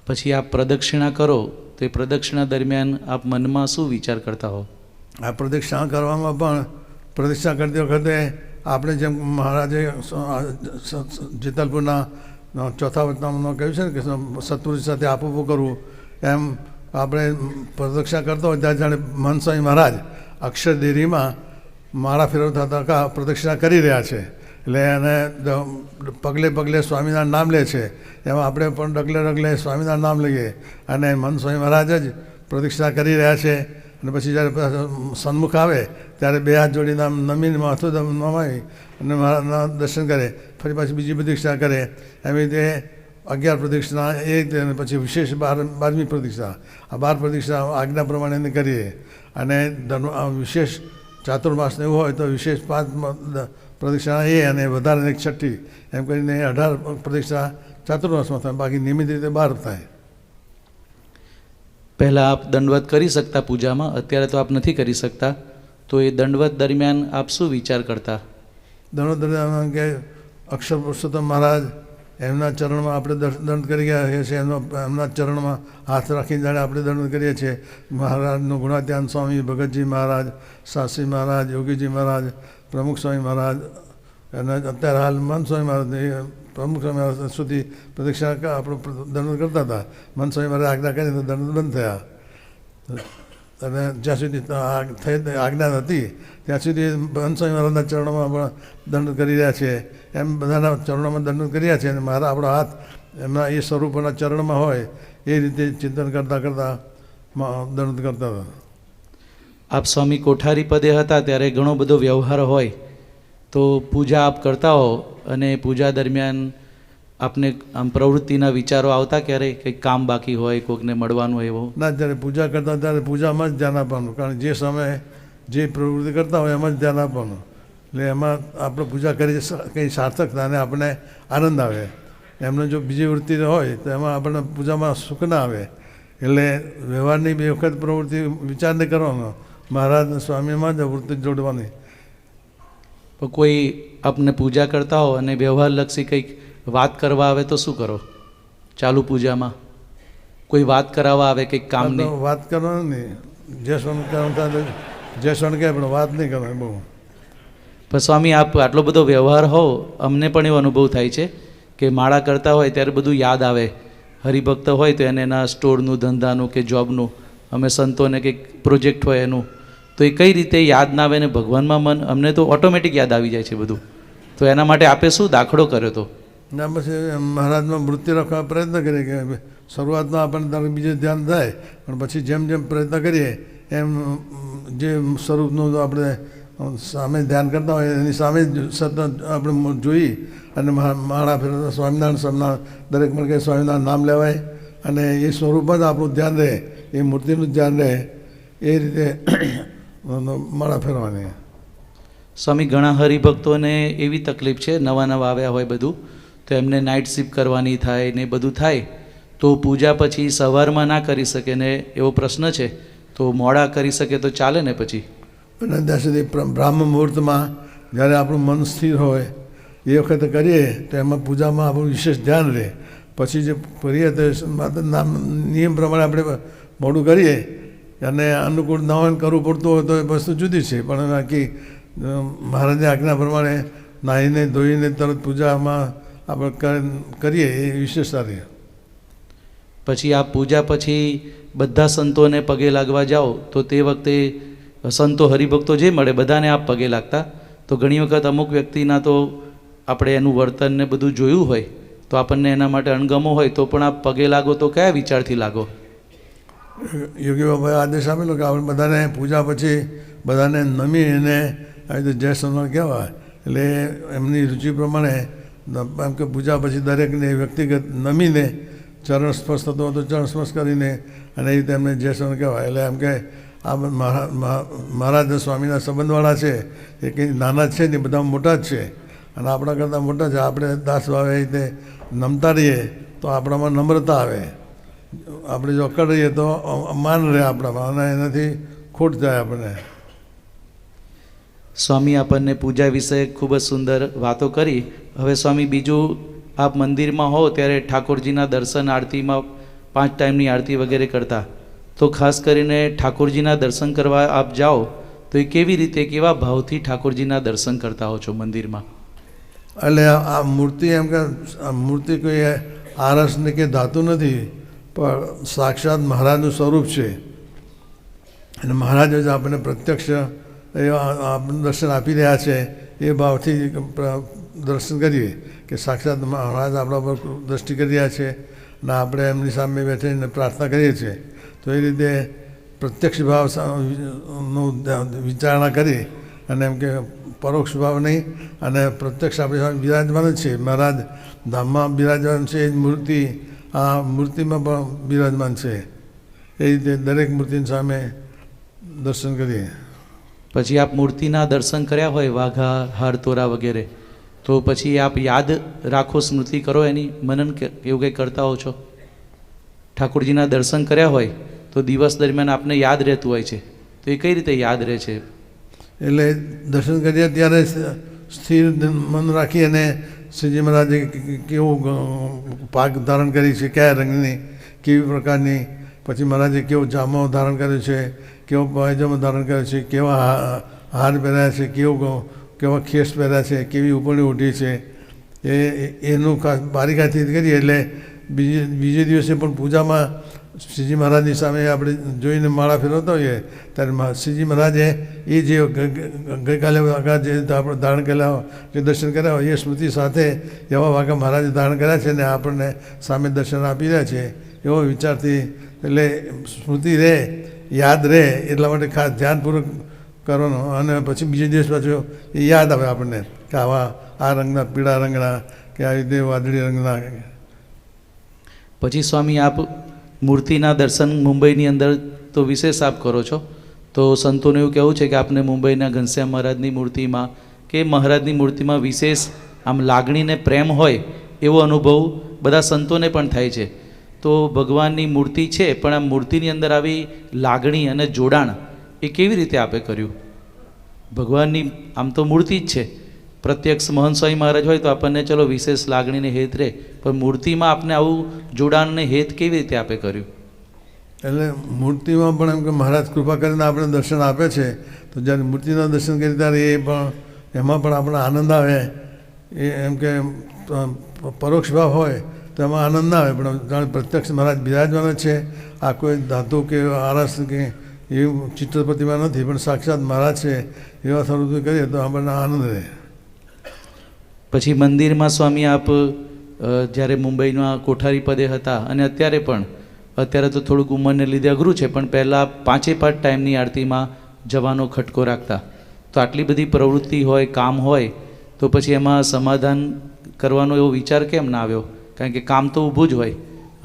પછી આપ પ્રદક્ષિણા કરો તો એ પ્રદક્ષિણા દરમિયાન આપ મનમાં શું વિચાર કરતા હો? આ પ્રદક્ષિણા કરવામાં પણ પ્રદક્ષિણા કરતી વખતે આપણે જેમ મહારાજે જેતલપુરના 4થા વચનામાં કહ્યું છે ને કે સત્પુરુષ સાથે આપવું કરવું, એમ આપણે પ્રદક્ષિણા કરતો હોય ત્યાં જાણે મનસ્વામી મહારાજ અક્ષરદેરીમાં માળા ફેરવતા હતા પ્રદક્ષિણા કરી રહ્યા છે. એટલે એને પગલે પગલે સ્વામિનારાયણ નામ લે છે. એમાં આપણે પણ ડગલે ડગલે સ્વામિનારાયણ નામ લઈએ. અને મનસ્વામી મહારાજ જ પ્રદક્ષિણા કરી રહ્યા છે. અને પછી જ્યારે સન્મુખ આવે ત્યારે 2 હાથ જોડીને આમ નમીને માથું નમાવી અને મહારાજના દર્શન કરે. ફરી પાછી બીજી પ્રદક્ષિણા કરે. એવી રીતે 11 પ્રદક્ષિણા એ રીતે અને પછી વિશેષ 12મી પ્રદક્ષિણા. આ 12 પ્રદક્ષિણા આજ્ઞા પ્રમાણે કરીએ. અને વિશેષ ચાતુર્માસને એવું હોય તો વિશેષ 5 પ્રદક્ષિણા એ અને વધારે 1 છઠ્ઠી એમ કરીને 18 પ્રદક્ષિણા ચાતુર્માસમાં થાય. બાકી નિયમિત રીતે 12 થાય. પહેલાં આપ દંડવત કરી શકતા પૂજામાં, અત્યારે તો આપ નથી કરી શકતા. તો એ દંડવત દરમિયાન આપ શું વિચાર કરતા? દંડવત દરમિયાન કે અક્ષર પુરુષોત્તમ મહારાજ એમના ચરણમાં આપણે દંડ કરી ગયા છીએ. એમના ચરણમાં હાથ રાખીને જાણે આપણે દંડ કરીએ છીએ. મહારાજનું ગુણાત્યાન સ્વામી, ભગતજી મહારાજ, શાસ્ત્રી મહારાજ, યોગીજી મહારાજ, પ્રમુખ સ્વામી મહારાજ અને અત્યારે હાલ મનસ્વામી મહારાજ પ્રમુખ સ્વામી મહારાજ સુધી પ્રદક્ષિણા આપણો દંડ કરતા હતા. મનસ્વામી મહારાજ આજ્ઞા કરી તો દંડ બંધ થયા. અને જ્યાં સુધી આજ્ઞા હતી ત્યાં સુધી મનસ્વામી મહારાજના ચરણોમાં પણ દંડ કરી રહ્યા છે. એમ બધાના ચરણોમાં દંડ કર્યા છે. અને મારા આપણો હાથ એમના એ સ્વરૂપના ચરણમાં હોય એ રીતે ચિંતન કરતાં કરતાં દંડ કરતા હતા. આપ સ્વામી કોઠારી પદે હતા ત્યારે ઘણો બધો વ્યવહાર હોય. તો પૂજા આપ કરતા હો અને પૂજા દરમિયાન આપને આમ પ્રવૃત્તિના વિચારો આવતા ક્યારેય કંઈક કામ બાકી હોય, કોઈકને મળવાનું હોય એવો? ના, જ્યારે પૂજા કરતા ત્યારે પૂજામાં જ ધ્યાન આપવાનું. કારણ જે સમયે જે પ્રવૃત્તિ કરતા હોય એમાં જ ધ્યાન આપવાનું. એટલે એમાં આપણે પૂજા કરી કંઈ સાર્થક થાય અને આપણને આનંદ આવે. એમને જો બીજી વૃત્તિ હોય તો એમાં આપણને પૂજામાં સુખ ના આવે. એટલે વ્યવહારની 2 વખત પ્રવૃત્તિ વિચાર નહીં કરવાનો. મહારાજ સ્વામીમાં જ વૃત્તિ જોડવાની. તો કોઈ આપને પૂજા કરતા હો અને વ્યવહારલક્ષી કંઈક વાત કરવા આવે તો શું કરો? ચાલુ પૂજામાં કોઈ વાત કરાવવા આવે કંઈક કામની? વાત કરવાની નહીં. જે સ્વામી જે સ્વામી કહે પણ વાત નહીં કરવાની બહુ. પણ સ્વામી આપ આટલો બધો વ્યવહાર હો, અમને પણ એવો અનુભવ થાય છે કે માળા કરતા હોય ત્યારે બધું યાદ આવે. હરિભક્ત હોય તો એને એના સ્ટોરનું, ધંધાનું કે જોબનું, અમે સંતોને કંઈક પ્રોજેક્ટ હોય એનું, તો એ કઈ રીતે યાદ ના આવે ને ભગવાનમાં મન? અમને તો ઓટોમેટિક યાદ આવી જાય છે બધું. તો એના માટે આપે શું દાખલો કર્યો હતો? ના, પછી મહારાજમાં વૃત્તિ રાખવા પ્રયત્ન કરીએ કે શરૂઆતમાં આપણને બીજું ધ્યાન થાય, પણ પછી જેમ જેમ પ્રયત્ન કરીએ એમ જે સ્વરૂપનું આપણે સામે ધ્યાન કરતા હોય એની સામે જ સતત આપણે જોઈ અને માળા ફેરવતા સ્વામિનારાયણ સ્વામિનારાયણ દરેક મળે સ્વામિનારાયણ નામ લેવાય અને એ સ્વરૂપમાં જ આપણું ધ્યાન રહે, એ મૂર્તિનું જ ધ્યાન રહે. એ રીતે માળા ફેરવાની. સ્વામી ઘણા હરિભક્તોને એવી તકલીફ છે, નવા નવા આવ્યા હોય બધું, તો એમને નાઇટ શિફ્ટ કરવાની થાય ને બધું થાય તો પૂજા પછી સવારમાં ના કરી શકે ને એવો પ્રશ્ન છે. તો મોડા કરી શકે તો ચાલે ને? પછી અને ત્યાં સુધી બ્રાહ્મ મુહૂર્તમાં જ્યારે આપણું મન સ્થિર હોય એ વખતે કરીએ તો એમાં પૂજામાં આપણું વિશેષ ધ્યાન રહે. પછી જે કરીએ તો નિયમ પ્રમાણે આપણે મોડું કરીએ અને અનુકૂળ ન હોય કરવું પડતું હોય તો એ વસ્તુ જુદી છે. પણ બાકી મહારાજની આજ્ઞા પ્રમાણે નાહીને ધોઈને તરત પૂજામાં આપણે કરીએ એ વિશેષતા રહે. પછી આ પૂજા પછી બધા સંતોને પગે લાગવા જાઓ તો તે વખતે સંતો હરિભક્તો જે મળે બધાને આપ પગે લાગતા, તો ઘણી વખત અમુક વ્યક્તિના તો આપણે એનું વર્તન ને બધું જોયું હોય તો આપણને એના માટે અણગમો હોય તો પણ આપ પગે લાગો તો કયા વિચારથી લાગો? યોગી બાબાએ આદેશ આપેલો કે આપણે બધાને પૂજા પછી બધાને નમી એને આવી રીતે જય સોમનાથ કહેવાય. એટલે એમની રુચિ પ્રમાણે એમ કે પૂજા પછી દરેકને વ્યક્તિગત નમીને ચરણ સ્પર્શ થતો હોય તો ચરણ સ્પર્શ કરીને અને એ રીતે એમને જય સોમનાથ કહેવાય. એટલે એમ કે આ મહારાજ સ્વામીના સંબંધવાળા છે એ કંઈ નાના જ છે ને બધા મોટા જ છે અને આપણા કરતાં મોટા છે. આપણે દાસ ભાવે એ રીતે નમતા રહીએ તો આપણામાં નમ્રતા આવે. આપણે જો અકળ રહીએ તો માન રહે આપણામાં અને એનાથી ખોટ જાય આપણને. સ્વામી આપણને પૂજા વિશે ખૂબ જ સુંદર વાતો કરી. હવે સ્વામી બીજું આપ મંદિરમાં હો ત્યારે ઠાકોરજીના દર્શન આરતીમાં 5 ટાઈમની આરતી વગેરે કરતા, તો ખાસ કરીને ઠાકોરજીના દર્શન કરવા આપ જાઓ તો એ કેવી રીતે કેવા ભાવથી ઠાકોરજીના દર્શન કરતા હો છો મંદિરમાં? એટલે આ મૂર્તિ એમ કે આ મૂર્તિ કોઈ આરસની કે ધાતુ નથી, પણ સાક્ષાત મહારાજનું સ્વરૂપ છે. અને મહારાજ જ આપણને પ્રત્યક્ષ આપણને દર્શન આપી રહ્યા છે એ ભાવથી દર્શન કરીએ કે સાક્ષાત મહારાજ આપણા પર દ્રષ્ટિ કરી રહ્યા છે અને આપણે એમની સામે બેઠીને પ્રાર્થના કરીએ છીએ. તો એ રીતે પ્રત્યક્ષ ભાવનું વિચારણા કરી અને એમ કે પરોક્ષ ભાવ નહીં અને પ્રત્યક્ષ આપણી સામે બિરાજમાન જ છે. મહારાજ ધામમાં બિરાજમાન છે, એ જ મૂર્તિ આ મૂર્તિમાં પણ બિરાજમાન છે. એ રીતે દરેક મૂર્તિની સામે દર્શન કરીએ. પછી આપ મૂર્તિના દર્શન કર્યા હોય વાઘા હાર તોરા વગેરે, તો પછી આપ યાદ રાખો, સ્મૃતિ કરો, એની મનન એવું કંઈ કરતા હો છો? ઠાકોરજીના દર્શન કર્યા હોય તો દિવસ દરમિયાન આપને યાદ રહેતું હોય છે, તો એ કઈ રીતે યાદ રહે છે? એટલે દર્શન કરીએ ત્યારે સ્થિર મન રાખી અને શ્રીજી મહારાજે કેવું પાક ધારણ કરી છે, કયા રંગની, કેવી પ્રકારની, પછી મહારાજે કેવો જામો ધારણ કર્યો છે, કેવો પાયજામો ધારણ કર્યો છે, કેવા હાર પહેર્યા છે, કેવા ખેસ પહેર્યા છે, કેવી ઉપરણી ઓઢી છે, એનું ખાસ બારીકાઈથી કરીએ. એટલે બીજે દિવસે પણ પૂજામાં શ્રીજી મહારાજની સામે આપણે જોઈને માળા ફેરવતા હોઈએ ત્યારે શ્રીજી મહારાજે એ જે ગઈકાલે વાઘા જે આપણે ધારણ કરેલા જે દર્શન કર્યા હોય એ સ્મૃતિ સાથે એવા વાઘા મહારાજે ધારણ કર્યા છે ને આપણને સામે દર્શન આપી રહ્યા છે એવો વિચારથી. એટલે સ્મૃતિ રહે, યાદ રહે, એટલા માટે ખાસ ધ્યાનપૂર્વક કરવાનું. અને પછી બીજે દિવસ પાછું એ યાદ આવે આપણને કે આવા આ રંગના, પીળા રંગના કે આવી રીતે વાદળી રંગના. પછી સ્વામી આપ મૂર્તિના દર્શન મુંબઈની અંદર તો વિશેષ આપ કરો છો, તો સંતોનું એવું કહેવું છે કે આપને મુંબઈના ઘનશ્યામ મહારાજની મૂર્તિમાં કે મહારાજની મૂર્તિમાં વિશેષ આમ લાગણી ને પ્રેમ હોય એવો અનુભવ બધા સંતોને પણ થાય છે. તો ભગવાનની મૂર્તિ છે પણ આ મૂર્તિની અંદર આવી લાગણી અને જોડાણ એ કેવી રીતે આપે કર્યું? ભગવાનની આમ તો મૂર્તિ જ છે, પ્રત્યક્ષ મહંત સ્વામી મહારાજ હોય તો આપણને ચલો વિશેષ લાગણીને હેત રહે, પણ મૂર્તિમાં આપને આવું જોડાણને હેત કેવી રીતે આપે કર્યું? એટલે મૂર્તિમાં પણ એમ કે મહારાજ કૃપા કરીને આપણે દર્શન આપે છે, તો જ્યારે મૂર્તિના દર્શન કરીએ ત્યારે એ પણ એમાં પણ આપણે આનંદ આવે. એ એમ કે પરોક્ષ ભાવ હોય તો એમાં આનંદ ના આવે, પણ જાણે પ્રત્યક્ષ મહારાજ બિરાજવાના છે. આ કોઈ ધાતુ કે આરસ કે એવું ચિત્ર પ્રતિમા નથી, પણ સાક્ષાત મહારાજ છે એવા સ્વરૂપથી કરીએ તો આપણને આનંદ રહે. પછી મંદિરમાં સ્વામી આપ જ્યારે મુંબઈના કોઠારી પદે હતા અને અત્યારે પણ, અત્યારે તો થોડુંક ઉંમરને લીધે અઘરું છે, પણ પહેલાં 5 ટાઈમની આરતીમાં જવાનો ખટકો રાખતા. તો આટલી બધી પ્રવૃત્તિ હોય, કામ હોય, તો પછી એમાં સમાધાન કરવાનો એવો વિચાર કેમ ના આવ્યો? કારણ કે કામ તો ઊભું જ હોય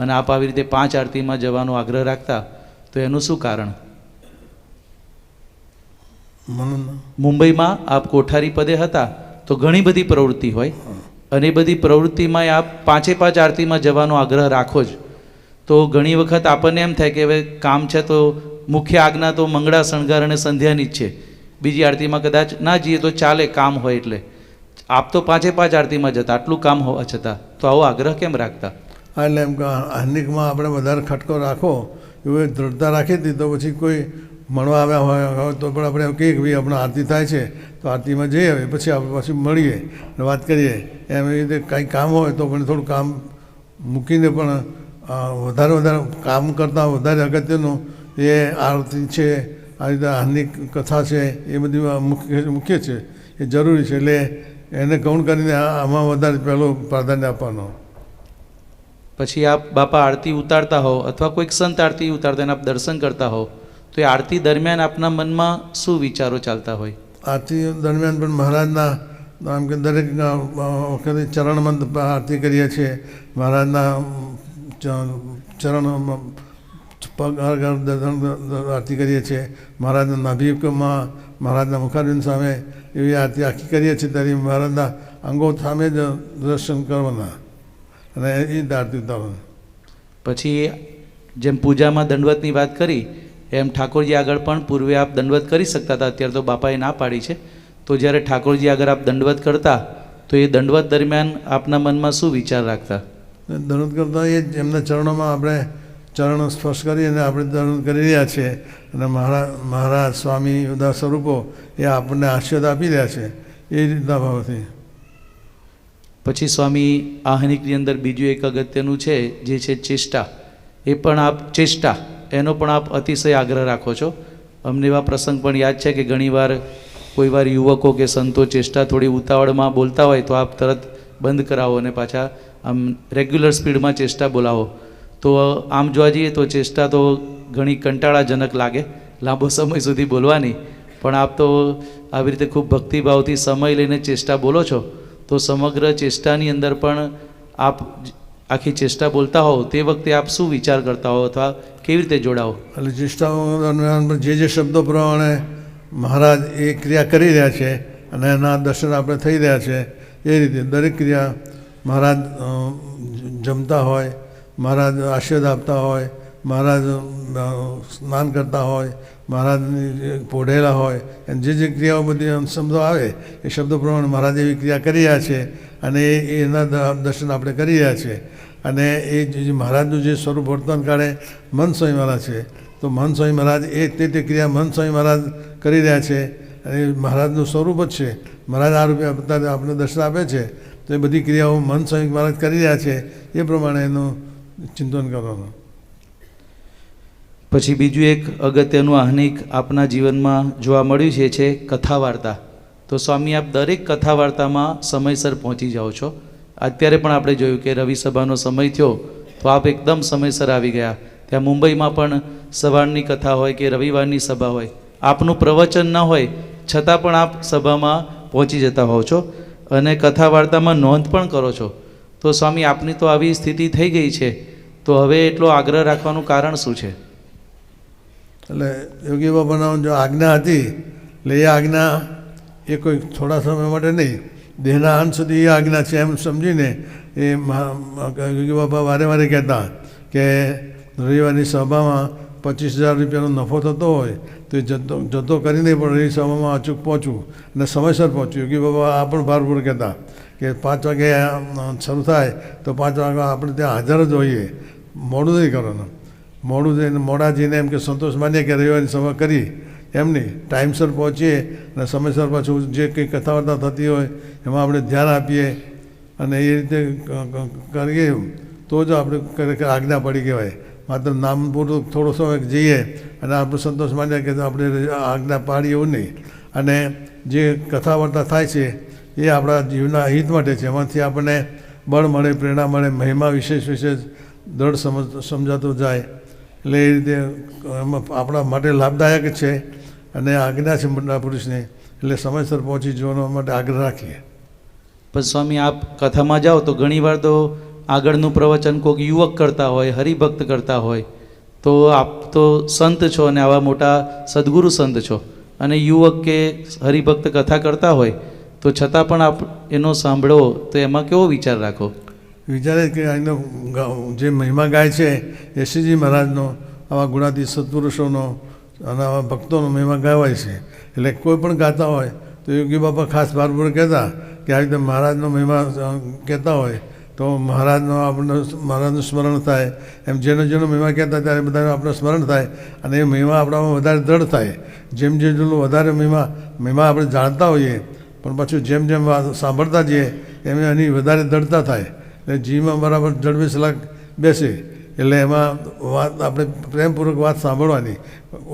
અને આપ આવી રીતે 5 આરતીમાં જવાનો આગ્રહ રાખતા, તો એનું શું કારણ? મુંબઈમાં આપ કોઠારી પદે હતા તો ઘણી બધી પ્રવૃત્તિ હોય અને એ બધી પ્રવૃત્તિમાં આપ 5 આરતીમાં જવાનો આગ્રહ રાખો જ, તો ઘણી વખત આપણને એમ થાય કે હવે કામ છે તો મુખ્ય આજ્ઞા તો મંગળા શણગાર અને સંધ્યાની જ છે, બીજી આરતીમાં કદાચ ના જઈએ તો ચાલે કામ હોય એટલે. આપ તો 5 આરતીમાં જતા, આટલું કામ હોવા છતાં તો આવો આગ્રહ કેમ રાખતા? એટલે એમ કે આહ્નિકમાં આપણે વધારે ખટકો રાખો એવું દ્રઢતા રાખી હતી, તો પછી કોઈ મળવા આવ્યા હોય તો પણ આપણે કહીએ કે ભાઈ આપણે આરતી થાય છે તો આરતીમાં જઈએ, હવે પછી આપણે પાછું મળીએ અને વાત કરીએ. એમ એવી રીતે કંઈ કામ હોય તો પણ થોડું કામ મૂકીને પણ વધારે કામ કરતાં વધારે અગત્યનું એ આરતી છે, આ રીતે આહ્નિક કથા છે, એ બધી મુખ્ય છે, એ જરૂરી છે. એટલે એને ગૌણ કરીને આમાં વધારે પહેલું પ્રાધાન્ય આપવાનું. પછી આપ બાપા આરતી ઉતારતા હો અથવા કોઈક સંત આરતી ઉતારતા અને આપ દર્શન કરતા હો તો એ આરતી દરમિયાન આપના મનમાં શું વિચારો ચાલતા હોય? આરતી દરમિયાન પણ મહારાજના આમ કે દરેક વખતે ચરણમાં આરતી કરીએ છીએ, મહારાજના ચરણ પગ આરતી કરીએ છીએ, મહારાજના નાભિકમાં મહારાજના મુખારબિંદ સામે એવી આરતી આખી કરીએ છીએ. ત્યારે મહારાજના અંગો સામે જ દર્શન કરવાના અને એ જ આરતી ઉતારવાના. પછી જેમ પૂજામાં દંડવતની વાત કરી એમ ઠાકોરજી આગળ પણ પૂર્વે આપ દંડવત કરી શકતા હતા, અત્યારે તો બાપાએ ના પાડી છે. તો જ્યારે ઠાકોરજી આગળ આપ દંડવત કરતા તો એ દંડવત દરમિયાન આપના મનમાં શું વિચાર રાખતા? દંડવત કરતાં એ જ એમના ચરણોમાં આપણે ચરણ સ્પર્શ કરી અને આપણે દંડવત કરી રહ્યા છીએ અને મહારાજ સ્વામી બધા સ્વરૂપો એ આપણને આશીર્વાદ આપી રહ્યા છે, એ રીતના ભાવથી. પછી સ્વામી આહ્નિકની અંદર બીજું એક અગત્યનું છે જે છે ચેષ્ટા. એ પણ આપ ચેષ્ટા એનો પણ આપ અતિશય આગ્રહ રાખો છો. અમને એવા પ્રસંગ પણ યાદ છે કે ઘણીવાર કોઈવાર યુવકો કે સંતો ચેષ્ટા થોડી ઉતાવળમાં બોલતા હોય તો આપ તરત બંધ કરાવો અને પાછા આમ રેગ્યુલર સ્પીડમાં ચેષ્ટા બોલાવો. તો આમ જોવા જઈએ તો ચેષ્ટા તો ઘણી કંટાળાજનક લાગે લાંબો સમય સુધી બોલવાની, પણ આપ તો આવી રીતે ખૂબ ભક્તિભાવથી સમય લઈને ચેષ્ટા બોલો છો. તો સમગ્ર ચેષ્ટાની અંદર પણ આપ આખી ચેષ્ટા બોલતા હોવ તે વખતે આપ શું વિચાર કરતા હો અથવા કેવી રીતે જોડાઓ? એટલે ચેષ્ટાઓ દરમિયાન જે શબ્દો પ્રમાણે મહારાજ એ ક્રિયા કરી રહ્યા છે અને એના દર્શન આપણે થઈ રહ્યા છે એ રીતે દરેક ક્રિયા મહારાજ જમતા હોય, મહારાજ આશીર્વાદ આપતા હોય, મહારાજ સ્નાન કરતા હોય, મહારાજની પોઢેલા હોય, અને જે ક્રિયાઓ બધી શબ્દો આવે એ શબ્દો પ્રમાણે મહારાજ એવી ક્રિયા કરી રહ્યા છે અને એના દર્શન આપણે કરી રહ્યા છીએ. અને એ જે મહારાજનું જે સ્વરૂપ વર્તન કાળે મહંત સ્વામી મહારાજ છે, તો મહંત સ્વામી મહારાજ એ તે ક્રિયા મહંત સ્વામી મહારાજ કરી રહ્યા છે અને મહારાજનું સ્વરૂપ જ છે. મહારાજ આ રૂપે અત્યારે આપણે દર્શન આપે છે તો એ બધી ક્રિયાઓ મહંત સ્વામી મહારાજ કરી રહ્યા છે, એ પ્રમાણે એનું ચિંતન કરવાનું. પછી બીજું એક અગત્યનું આહ્નિક આપના જીવનમાં જોવા મળ્યું છે કથા વાર્તા. તો સ્વામી આપ દરેક કથા વાર્તામાં સમયસર પહોંચી જાઓ છો. અત્યારે પણ આપણે જોયું કે રવિ સભાનો સમય થયો તો આપ એકદમ સમયસર આવી ગયા. ત્યાં મુંબઈમાં પણ સવારની કથા હોય કે રવિવારની સભા હોય, આપનું પ્રવચન ન હોય છતાં પણ આપ સભામાં પહોંચી જતા હોવ છો અને કથા વાર્તામાં નોંધ પણ કરો છો. તો સ્વામી આપની તો આવી સ્થિતિ થઈ ગઈ છે, તો હવે એટલો આગ્રહ રાખવાનું કારણ શું છે? એટલે યોગી બાબાના જો આજ્ઞા હતી એટલે એ આજ્ઞા એ કોઈ થોડા સમય માટે નહીં, દેહના અંત સુધી એ આજ્ઞા છે એમ સમજીને એ યોગી બાબા વારે કહેતા કે રવિવારની સભામાં 25,000 રૂપિયાનો નફો થતો હોય તો એ જતો કરીને પણ રવિ સભામાં અચૂક પહોંચવું અને સમયસર પહોંચવું. યોગી બાબા આ પણ ભારપૂર્વક કહેતા કે 5 વાગે શરૂ થાય તો 5 વાગે આપણે ત્યાં હાજર જ હોઈએ, મોડું નહીં કરવાનું. મોડું જઈને મોડા જઈને એમ કે સંતોષ માનીએ કે રવિવારની સભા કરી, એમ નહીં, ટાઈમસર પહોંચીએ અને સમયસર પાછું જે કંઈ કથા વાર્તા થતી હોય એમાં આપણે ધ્યાન આપીએ અને એ રીતે કરીએ તો જ આપણે ખરેખર આજ્ઞા પડી કહેવાય. માત્ર નામ પૂરું થોડો સમય જઈએ અને આપણે સંતોષ માનીએ કે આપણે આજ્ઞા પાડીએ એવું નહીં. અને જે કથા વાર્તા થાય છે એ આપણા જીવના હિત માટે છે, એમાંથી આપણને બળ મળે, પ્રેરણા મળે, મહિમા વિશેષ દ્રઢ સમજાતો જાય. એટલે એ રીતે એમાં આપણા માટે લાભદાયક છે અને આજ્ઞા છે મોટા પુરુષની, એટલે સમયસર પહોંચી જવાનો માટે આગ્રહ રાખીએ. પણ સ્વામી આપ કથામાં જાઓ તો ઘણીવાર તો આગળનું પ્રવચન કોઈક યુવક કરતા હોય, હરિભક્ત કરતા હોય, તો આપ તો સંત છો અને આવા મોટા સદગુરુ સંત છો અને યુવક કે હરિભક્ત કથા કરતા હોય તો છતાં પણ આપ એનો સાંભળો તો એમાં કેવો વિચાર રાખો? વિચારે કે એનો જે મહિમા ગાય છે યશીજી મહારાજનો, આવા ગુણાતીત સત્પુરુષોનો અને આવા ભક્તોનો મહિમા ગાવાય છે. એટલે કોઈ પણ ગાતા હોય તો યોગી બાપા ખાસ ભારપૂર્વક કહેતા કે આવી રીતે મહારાજનો મહિમા કહેતા હોય તો મહારાજનું સ્મરણ થાય. એમ જેનો મહિમા કહેતા ત્યારે બધાનું આપણું સ્મરણ થાય અને એ મહિમા આપણામાં વધારે દ્રઢ થાય. જેમ જેટલું વધારે મહિમા આપણે જાણતા હોઈએ પણ પાછું જેમ સાંભળતા જઈએ એમ એની વધારે દ્રઢતા થાય. એટલે જીવમાં બરાબર જડબેસલા બેસે. એટલે એમાં વાત આપણે પ્રેમપૂર્વક વાત સાંભળવાની.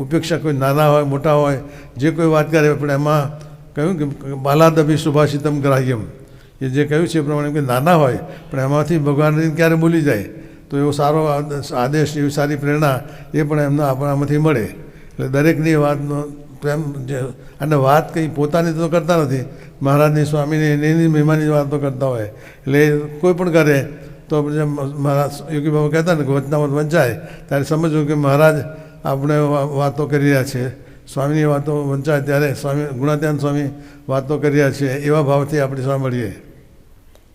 ઉપેક્ષા કોઈ નાના હોય મોટા હોય જે કોઈ વાત કરે પણ એમાં કહ્યું કે બાલાદભી સુભાષિતમ ગ્રાહ્યમ, એ જે કહ્યું છે એ પ્રમાણે કે નાના હોય પણ એમાંથી ભગવાન ક્યારે બોલી જાય તો એવો સારો આદેશ, એવી સારી પ્રેરણા એ પણ એમના આપણામાંથી મળે. એટલે દરેકની વાતનો પ્રેમ અને વાત કંઈ પોતાની તો કરતા નથી, મહારાજની સ્વામીની એની મહિમાની વાતો કરતા હોય. એટલે કોઈ પણ કરે તો મહારાજ યોગી બાબા કહેતા ને કે વચનામત વંચાય ત્યારે સમજવું કે મહારાજ આપણે વાતો કરી રહ્યા છે, સ્વામીની વાતો વંચાય ત્યારે સ્વામી ગુણાત્યાન સ્વામી વાતો કરી રહ્યા છે એવા ભાવથી આપણે સાંભળીએ.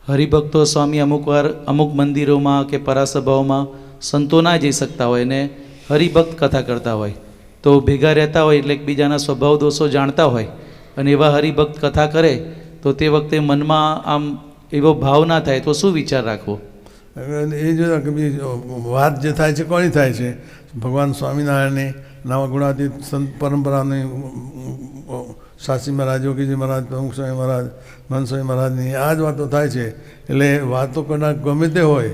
હરિભક્તો સ્વામી અમુક મંદિરોમાં કે પરાસભાઓમાં સંતો ના જઈ શકતા હોય ને હરિભક્ત કથા કરતા હોય તો ભેગા રહેતા હોય એટલે એકબીજાના સ્વભાવ દોષો જાણતા હોય અને એવા હરિભક્ત કથા કરે તો તે વખતે મનમાં આમ એવો ભાવ ના થાય તો શું વિચાર રાખવો? એ જો વાત જે થાય છે કોની થાય છે? ભગવાન સ્વામિનારાયણની નવા ગુણાતીત સંત પરંપરાની શાસ્ત્રી મહારાજ, યોગીજી મહારાજ, પ્રમુખ સ્વામી મહારાજ, મહંત સ્વામી મહારાજની આ જ વાતો થાય છે. એટલે વાતો કરનાર ગમે તે હોય,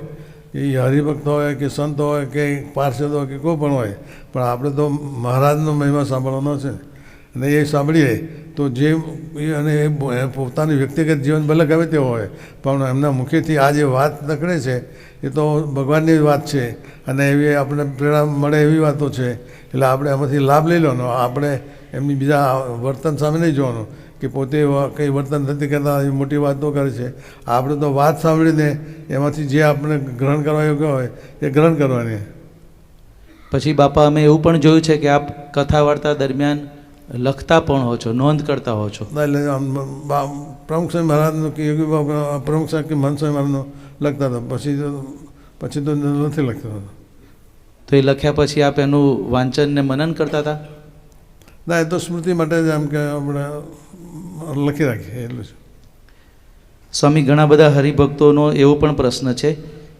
એ હરિભક્ત હોય કે સંત હોય કે પાર્ષદ હોય કે કોઈ પણ હોય, પણ આપણે તો મહારાજનો મહિમા સાંભળવાનો છે અને એ સાંભળીએ તો જે અને એ પોતાનું વ્યક્તિગત જીવન ભલે ગમે તે હોય પણ એમના મુખેથી આ જે વાત નીકળે છે એ તો ભગવાનની વાત છે અને એવી આપણે પ્રેરણા મળે એવી વાતો છે. એટલે આપણે એમાંથી લાભ લઈ લેવાનો. આપણે એમની બીજા વર્તન સામે નહીં જોવાનું કે પોતે કંઈ વર્તન નથી કરતા, એ મોટી વાતો કરે છે. આપણે તો વાત સાંભળીને એમાંથી જે આપણે ગ્રહણ કરવા યોગ્ય હોય એ ગ્રહણ કરવાની. પછી બાપા અમે એવું પણ જોયું છે કે આપ કથા વાર્તા દરમિયાન લખતા પણ હો છો, નોંધ કરતા હો છો. એટલે પ્રમુખ સ્વામી મહારાજનું કે યોગી બાબા પ્રમુખ સાહેબ કે મહંત સ્વામી મહારાજનું લખતા હતા, પછી તો નથી લખતા. તો એ લખ્યા પછી આપ એનું વાંચન ને મનન કરતા હતા? ના, એ તો સ્મૃતિ માટે જ એમ કે આપણે લખી રાખીએ એટલું છે. સ્વામી, ઘણા બધા હરિભક્તોનો એવો પણ પ્રશ્ન છે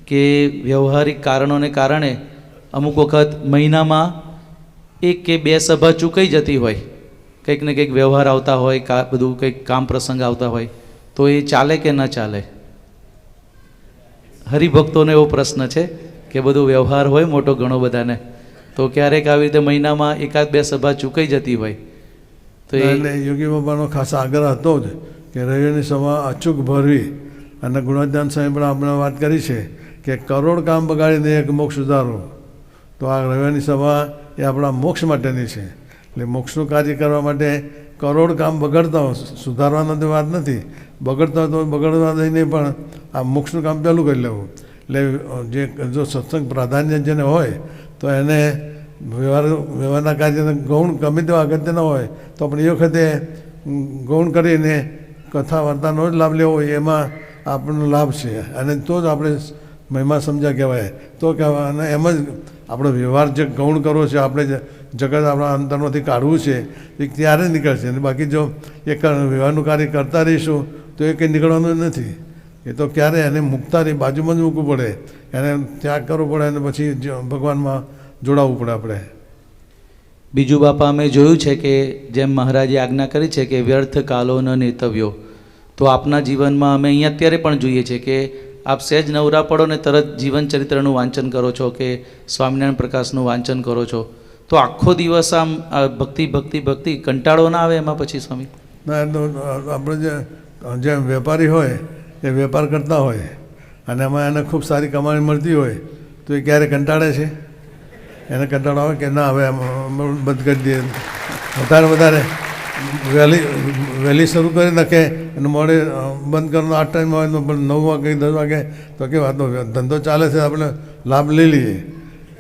કે વ્યવહારિક કારણોને કારણે અમુક વખત મહિનામાં 1 કે 2 સભા ચૂકાઈ જતી હોય, કંઈક ને કંઈક વ્યવહાર આવતા હોય, બધું કંઈક કામ પ્રસંગ આવતા હોય, તો એ ચાલે કે ન ચાલે? હરિભક્તોનો એવો પ્રશ્ન છે કે બધું વ્યવહાર હોય મોટો ઘણો બધાને, તો ક્યારેક આવી રીતે મહિનામાં 1-2 સભા ચૂકાઈ જતી હોય તો એટલે યોગી બાબાનો ખાસ આગ્રહ હતો જ કે રવિની સભા અચૂક ભરવી. અને ગુણાત્યાન સ્વામી પણ આપણે વાત કરી છે કે કરોડ કામ બગાડીને એક મોક્ષ સુધારો. તો આ રવિની સભા એ આપણા મોક્ષ માટેની છે. એટલે મોક્ષનું કાર્ય કરવા માટે કરોડ કામ બગડતા હોય, સુધારવાની તો વાત નથી, બગડતા તો બગડવા દઈને પણ આ મોક્ષનું કામ પહેલું કરી લેવું. એટલે જો સત્સંગ પ્રાધાન્ય જેને હોય તો એને વ્યવહારના કાર્યને ગૌણ ગમે તેવા અગત્યના હોય તો આપણે એ વખતે ગૌણ કરીને કથા વાર્તાનો જ લાભ લેવો હોય, એમાં આપણને લાભ છે. અને તો જ આપણે મહિમા સમજ્યા કહેવાય તો કહેવાય. અને એમ જ આપણો વ્યવહાર જે ગૌણ કરવો છે, આપણે જગત આપણા અંતરમાંથી કાઢવું છે એ ત્યારે નીકળશે. અને બાકી જો એ વ્યવહારનું કાર્ય કરતા રહીશું તો એ કંઈ નીકળવાનું નથી. એ તો ક્યારે એને મુક્તાની બાજુમાં જ મૂકવું પડે, એને ત્યાગ કરવો પડે અને પછી ભગવાનમાં જોડાવવું પડે આપણે. બીજું બાપા અમે જોયું છે કે જેમ મહારાજે આજ્ઞા કરી છે કે વ્યર્થ કાલો ન નેતવ્યો, તો આપના જીવનમાં અમે અહીંયા અત્યારે પણ જોઈએ છે કે આપ સહેજ નવરા પડો ને તરત જીવન ચરિત્રનું વાંચન કરો છો કે સ્વામિનારાયણ પ્રકાશનું વાંચન કરો છો, તો આખો દિવસ આમ ભક્તિ ભક્તિ ભક્તિ કંટાળો ના આવે એમાં પછી સ્વામી? ના, એ તો આપણે જે વેપારી હોય એ વેપાર કરતા હોય અને એમાં એને ખૂબ સારી કમાણી મળતી હોય તો એ ક્યારે કંટાળે છે? એને કંટાળો આવે કે ના હવે બંધ કરી દઈએ, વધારે વહેલી શરૂ કરી નાખે અને મોડે બંધ કરવાનો આ ટાઈમ હોય તો પણ 9 વાગે 10 વાગે તો કે વાતો ધંધો ચાલે છે, આપણે લાભ લઈ લઈએ.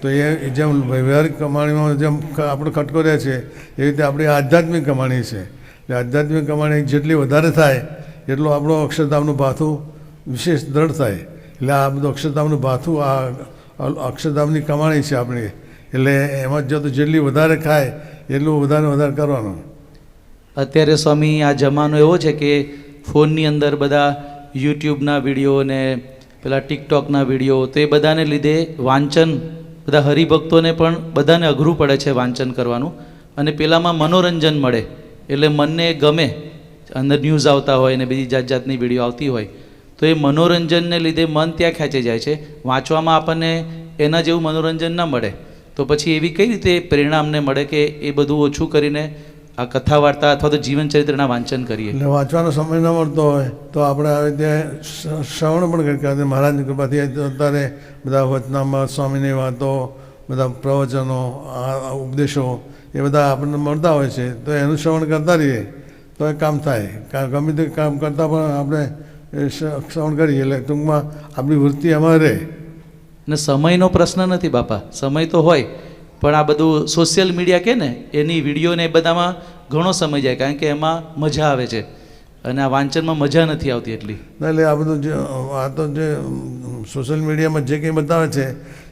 તો એ જેમ વ્યવહારિક કમાણીમાં જેમ આપણે ખટકો રહે છે એવી રીતે આપણી આધ્યાત્મિક કમાણી છે. એટલે આધ્યાત્મિક કમાણી જેટલી વધારે થાય એટલું આપણું અક્ષરધામનું ભાથું વિશેષ દ્રઢ થાય. એટલે આ બધું અક્ષરધામનું ભાથું આ અક્ષરધામની કમાણી છે આપણી. એટલે એમાં જો તો જેટલી વધારે ખાય એટલું વધારે કરવાનું. અત્યારે સ્વામી આ જમાનો એવો છે કે ફોનની અંદર બધા યુટ્યુબના વિડીયો ને પેલા ટિકટોકના વિડીયો, તો એ બધાને લીધે વાંચન બધા હરિભક્તોને પણ બધાને અઘરું પડે છે વાંચન કરવાનું. અને પેલામાં મનોરંજન મળે એટલે મનને ગમે, અંદર ન્યૂઝ આવતા હોય ને બીજી જાત જાતની વિડીયો આવતી હોય, તો એ મનોરંજનને લીધે મન ત્યાં ખેંચાઈ જાય છે. વાંચવામાં આપણને એના જેવું મનોરંજન ના મળે, તો પછી એવી કઈ રીતે પ્રેરણા અમને મળે કે એ બધું ઓછું કરીને આ કથા વાર્તા અથવા તો જીવન ચરિત્રના વાંચન કરીએ? એટલે વાંચવાનો સમય ન મળતો હોય તો આપણે આવી રીતે શ્રવણ પણ કરી કરતા. મહારાજની કૃપાથી અત્યારે બધા વચનામાં સ્વામીની વાતો, બધા પ્રવચનો, આ ઉપદેશો એ બધા આપણને મળતા હોય છે, તો એનું શ્રવણ કરતા રહીએ તો એ કામ થાય. ગમે તે કામ કરતાં પણ આપણે શ્રવણ કરીએ એટલે ટૂંકમાં આપણી વૃત્તિ એમાં રહે. ને સમયનો પ્રશ્ન નથી બાપા, સમય તો હોય, પણ આ બધું સોશિયલ મીડિયા કે ને એની વિડીયો ને એ બધામાં ઘણો સમય જાય, કારણ કે એમાં મજા આવે છે અને આ વાંચનમાં મજા નથી આવતી એટલી. એટલે આ બધું જે આ તો જે સોશિયલ મીડિયામાં જે કંઈ બતાવે છે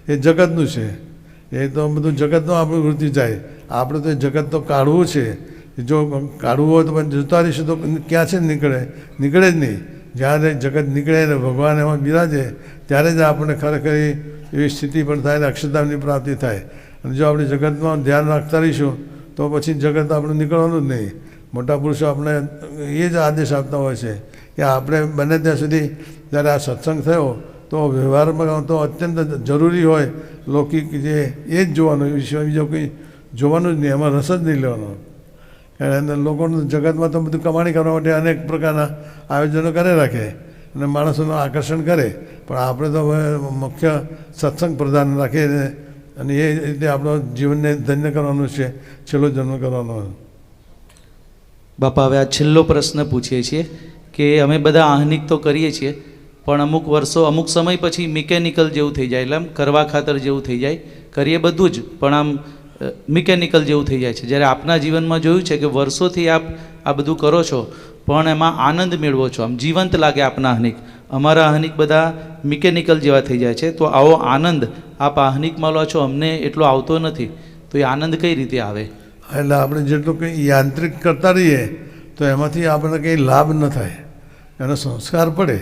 એ જગતનું છે, એ તો બધું જગતનું આપણી વૃત્તિ જાય. આપણે તો એ જગત તો કાઢવું છે, જો કાઢવું હોય તો પણ જતા રહીશું તો ક્યાં છે નીકળે જ નહીં. જ્યારે જગત નીકળે ને ભગવાન એમાં બિરાજે ત્યારે જ આપણને ખરેખર એવી સ્થિતિ પણ થાય ને અક્ષરધામની પ્રાપ્તિ થાય. અને જો આપણે જગતમાં ધ્યાન રાખતા રહીશું તો પછી જગત આપણે નીકળવાનું જ નહીં. મોટા પુરુષો આપણે એ જ આદેશ આપતા હોય છે કે આપણે બને ત્યાં સુધી જ્યારે આ સત્સંગ થયો તો વ્યવહારમાં તો અત્યંત જરૂરી હોય લૌકિક જે એ જ જોવાનું, એ વિષય બીજો કંઈ જોવાનું જ નહીં, એમાં રસ જ નહીં લેવાનો. અને લોકોનું જગતમાં તો બધું કમાણી કરવા માટે અનેક પ્રકારના આયોજનો કરે રાખે અને માણસોનું આકર્ષણ કરે, પણ આપણે તો હવે મુખ્ય સત્સંગ પ્રધાન રાખીએ અને એ રીતે આપણો જીવનને ધન્ય કરવાનું છે, છેલ્લો જન્મ કરવાનો. બાપા હવે આ છેલ્લો પ્રશ્ન પૂછીએ છીએ કે અમે બધા આહ્નિક તો કરીએ છીએ, પણ અમુક વર્ષો અમુક સમય પછી મિકેનિકલ જેવું થઈ જાય, એટલે આમ કરવા ખાતર જેવું થઈ જાય, કરીએ બધું જ પણ આમ મિકેનિકલ જેવું થઈ જાય છે. જ્યારે આપના જીવનમાં જોયું છે કે વર્ષોથી આપ આ બધું કરો છો પણ એમાં આનંદ મેળવો છો, આમ જીવંત લાગે આપના આહ્નિક. અમારા આહ્નિક બધા મિકેનિકલ જેવા થઈ જાય છે, તો આવો આનંદ આપ આહ્નિકમાં લો છો, અમને એટલો આવતો નથી, તો એ આનંદ કઈ રીતે આવે? એટલે આપણે જેટલું કંઈ યાંત્રિક કરતા રહીએ તો એમાંથી આપણને કંઈ લાભ ન થાય, એનો સંસ્કાર પડે.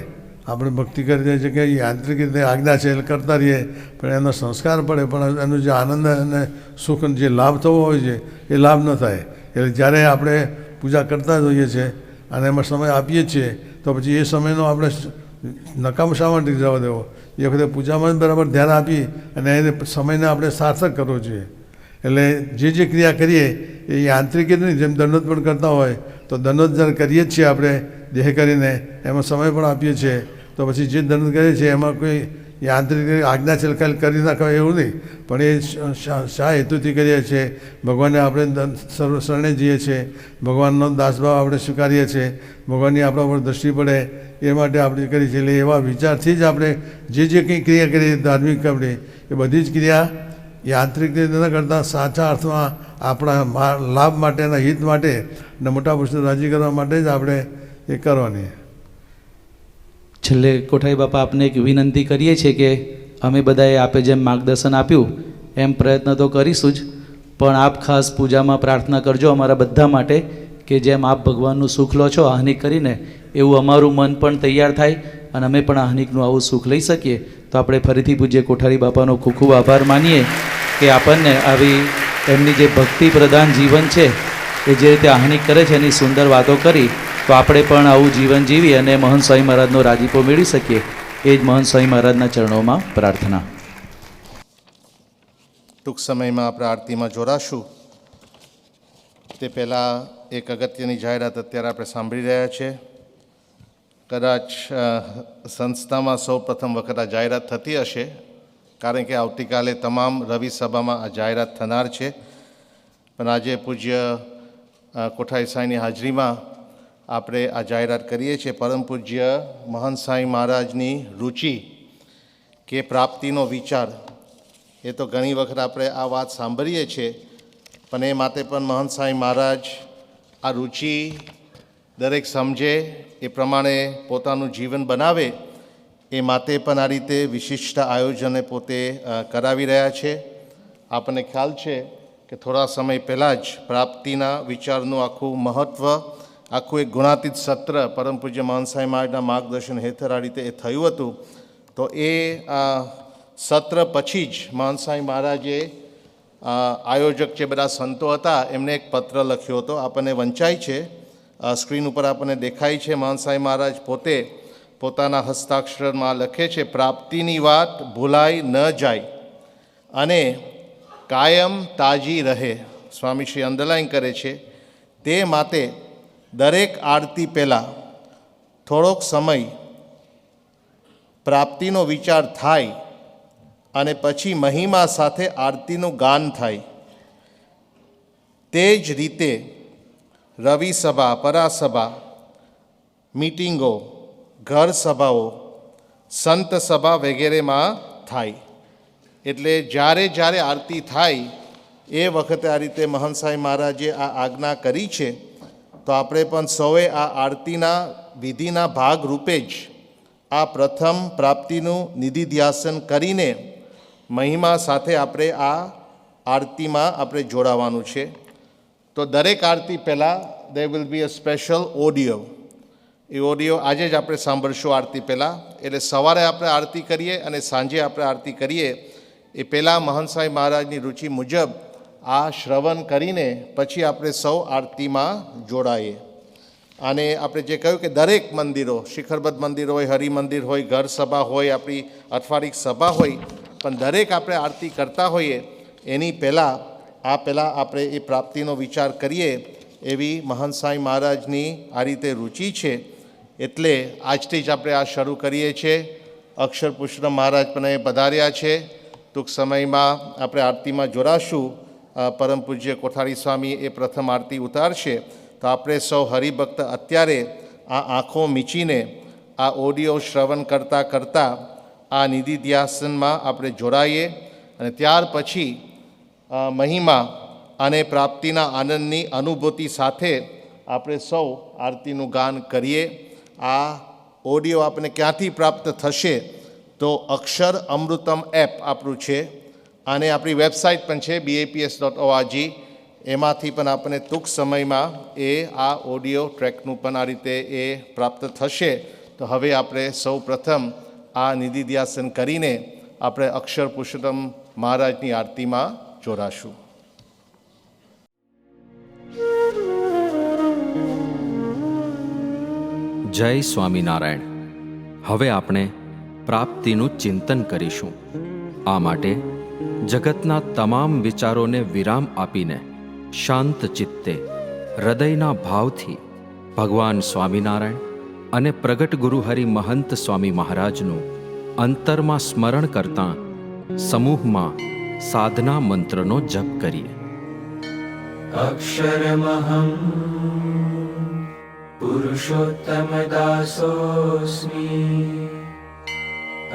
આપણે ભક્તિ કરી દઈએ છીએ કે યાંત્રિક રીતે આજ્ઞા છે એટલે કરતા રહીએ, પણ એનો સંસ્કાર પડે, પણ એનો જે આનંદ અને સુખ જે લાભ થવો હોય છે એ લાભ ન થાય. એટલે જ્યારે આપણે પૂજા કરતા જ હોઈએ છીએ અને એમાં સમય આપીએ છીએ તો પછી એ સમયનો આપણે નકામ શા માટે જવા દેવો? એ વખતે પૂજામાં જ બરાબર ધ્યાન આપી અને એને સમયને આપણે સાર્થક કરવો જોઈએ. એટલે જે ક્રિયા કરીએ એ યાંત્રિક નહીં, જેમ દંડોત પણ કરતા હોય તો દંડોત જ્યારે કરીએ જ છીએ આપણે દેહ કરીને, એમાં સમય પણ આપીએ છીએ, તો પછી જે દંડ કરીએ છીએ એમાં કોઈ યાંત્રિક આજ્ઞા છે ખાલી કરી નાખવા એવું નહીં, પણ એ શા હેતુથી કરીએ છીએ? ભગવાનને આપણે શરણે જઈએ છીએ, ભગવાનનો દાસભાવ આપણે સ્વીકારીએ છીએ, ભગવાનની આપણા ઉપર દ્રષ્ટિ પડે એ માટે આપણે કરીએ છીએ. એટલે એવા વિચારથી જ આપણે જે કંઈ ક્રિયા કરીએ ધાર્મિક આપણી, એ બધી જ ક્રિયા યાંત્રિક રીતે ન કરતાં સાચા અર્થમાં આપણા લાભ માટેના હિત માટે અને મોટા પુરુષને રાજી કરવા માટે જ આપણે એ કરવાની. છેલ્લે કોઠારી બાપા આપને એક વિનંતી કરીએ છીએ કે અમે બધાએ આપે જેમ માર્ગદર્શન આપ્યું એમ પ્રયત્ન તો કરીશું જ, પણ આપ ખાસ પૂજામાં પ્રાર્થના કરજો અમારા બધા માટે કે જેમ આપ ભગવાનનું સુખ લો છો આહ્નિક કરીને, એવું અમારું મન પણ તૈયાર થાય અને અમે પણ આહ્નિકનું આવું સુખ લઈ શકીએ. તો આપણે ફરીથી પૂજ્ય કોઠારી બાપાનો ખૂબ ખૂબ આભાર માનીએ કે આપણને આવી એમની જે ભક્તિ પ્રધાન જીવન છે એ જે રીતે આહ્નિક કરે છે એની સુંદર વાતો કરી, તો આપણે પણ આવું જીવન જીવી અને મહંત સ્વામી મહારાજનો રાજીપો મેળવી શકીએ. એ જ મહંત સ્વામી મહારાજના ચરણોમાં પ્રાર્થના. ટૂંક સમયમાં આપણે આરતીમાં જોડાશું તે પહેલાં એક અગત્યની જાહેરાત અત્યારે આપણે સાંભળી રહ્યા છીએ. કદાચ સંસ્થામાં સૌ પ્રથમ વખત આ જાહેરાત થતી હશે, કારણ કે આવતીકાલે તમામ રવિ સભામાં આ જાહેરાત થનાર છે, પણ આજે પૂજ્ય કોઠારી સાંઈની હાજરીમાં આપણે આ જાહેરાત કરીએ છીએ. પરમ પૂજ્ય મહંત સાંઈ મહારાજની રુચિ કે પ્રાપ્તિનો વિચાર, એ તો ઘણી વખત આપણે આ વાત સાંભળીએ છીએ, પણ એ માટે પણ મહંત સાંઈ મહારાજ આ રુચિ દરેક સમજે એ પ્રમાણે પોતાનું જીવન બનાવે એ માટે પણ આ રીતે વિશિષ્ટ આયોજને પોતે કરાવી રહ્યા છે. આપણને ખ્યાલ છે કે થોડા સમય પહેલાં જ પ્રાપ્તિના વિચારનું આખું મહત્ત્વ આખું એક ગુણાતીત સત્ર પરમ પૂજ્ય મહંત સ્વામી મહારાજના માર્ગદર્શન હેઠળ આ રીતે એ થયું હતું. તો એ સત્ર પછી જ મહંત સ્વામી મહારાજે આયોજક જે બધા સંતો હતા એમને એક પત્ર લખ્યો હતો. આપણને વંચાય છે, સ્ક્રીન ઉપર આપણને દેખાય છે. મહંત સ્વામી મહારાજ પોતે પોતાના હસ્તાક્ષરમાં લખે છે, પ્રાપ્તિની વાત ભૂલાઈ ન જાય અને કાયમ તાજી રહે. સ્વામીશ્રી અંડરલાઈન કરે છે, તે માટે દરેક આરતી પહેલાં થોડોક સમય પ્રાપ્તિનો વિચાર થાય અને પછી મહિમા સાથે આરતીનું ગાન થાય. તે જ રીતે રવિ સભા, પરાસભા, મીટિંગો, ઘર સભાઓ, સંત સભા વગેરેમાં થાય. એટલે જ્યારે જ્યારે આરતી થાય એ વખતે આ રીતે મહંત સ્વામી મહારાજે આ આજ્ઞા કરી છે. તો આપણે પણ સૌએ આ આરતીના વિધિના ભાગ રૂપે જ આ પ્રથમ પ્રાપ્તિનું નિધિધ્યાસન કરીને મહિમા સાથે આપણે આ આરતીમાં આપણે જોડાવાનું છે. તો દરેક આરતી પહેલાં there will be a special audio. A audio આજે જ આપણે સાંભળશું આરતી પહેલાં. એટલે સવારે આપણે આરતી કરીએ અને સાંજે આપણે આરતી કરીએ એ પહેલાં મહંત સ્વામી મહારાજની રુચિ મુજબ આ શ્રવણ કરીને પછી આપણે સૌ આરતીમાં જોડાઈએ. અને આપણે જે કહ્યું કે દરેક મંદિરો, શિખરબદ્ધ મંદિર હોય, હરિમંદિર હોય, ઘર સભા હોય, આપણી અઠવાડિક સભા હોય, પણ દરેક આપણે આરતી કરતા હોઈએ એની પહેલાં આપણે એ પ્રાપ્તિનો વિચાર કરીએ એવી મહંત સ્વામી મહારાજની આ રીતે રુચિ છે. એટલે આજથી જ આપણે આ શરૂ કરીએ છીએ. અક્ષર પુષ્પરામ મહારાજ પણ એ પધાર્યા છે. ટૂંક સમયમાં આપણે આરતીમાં જોડાશું. પરમ પૂજ્ય કોઠારી સ્વામી એ પ્રથમ આરતી ઉતારશે. તો આપણે સૌ હરિભક્ત અત્યારે આ આંખો મીચીને આ ઓડિયો શ્રવણ કરતાં કરતાં આ નિધિધ્યાસનમાં આપણે જોડાઈએ અને ત્યાર પછી મહિમા અને પ્રાપ્તિના આનંદની અનુભૂતિ સાથે આપણે સૌ આરતીનું ગાન કરીએ. આ ઓડિયો આપણને ક્યાંથી પ્રાપ્ત થશે? તો અક્ષર અમૃતમ એપ આપણું છે અને આપણી વેબસાઇટ પણ છે baps.org. એમાંથી પણ આપણને ટૂંક સમયમાં આ ઓડિયો ટ્રેકનું પણ આ રીતે એ પ્રાપ્ત થશે. તો હવે આપણે સૌ પ્રથમ આ નિધિધ્યાસન કરીને આપણે અક્ષર પુરુષોત્તમ મહારાજની આરતીમાં જોડાશું. જય સ્વામિનારાયણ. હવે આપણે પ્રાપ્તિનું ચિંતન કરીશું. આ માટે જગતના તમામ વિચારોને વિરામ આપીને શાંત ચિત્તે હૃદયના ભાવથી ભગવાન સ્વામિનારાયણ અને પ્રગટ ગુરુ હરિ મહંત સ્વામી મહારાજનું અંતરમાં સ્મરણ કરતાં સમૂહમાં સાધના મંત્રનો જપ કરીએ. અક્ષરમહં પુરુષોત્તમ દાસોસ્મિ.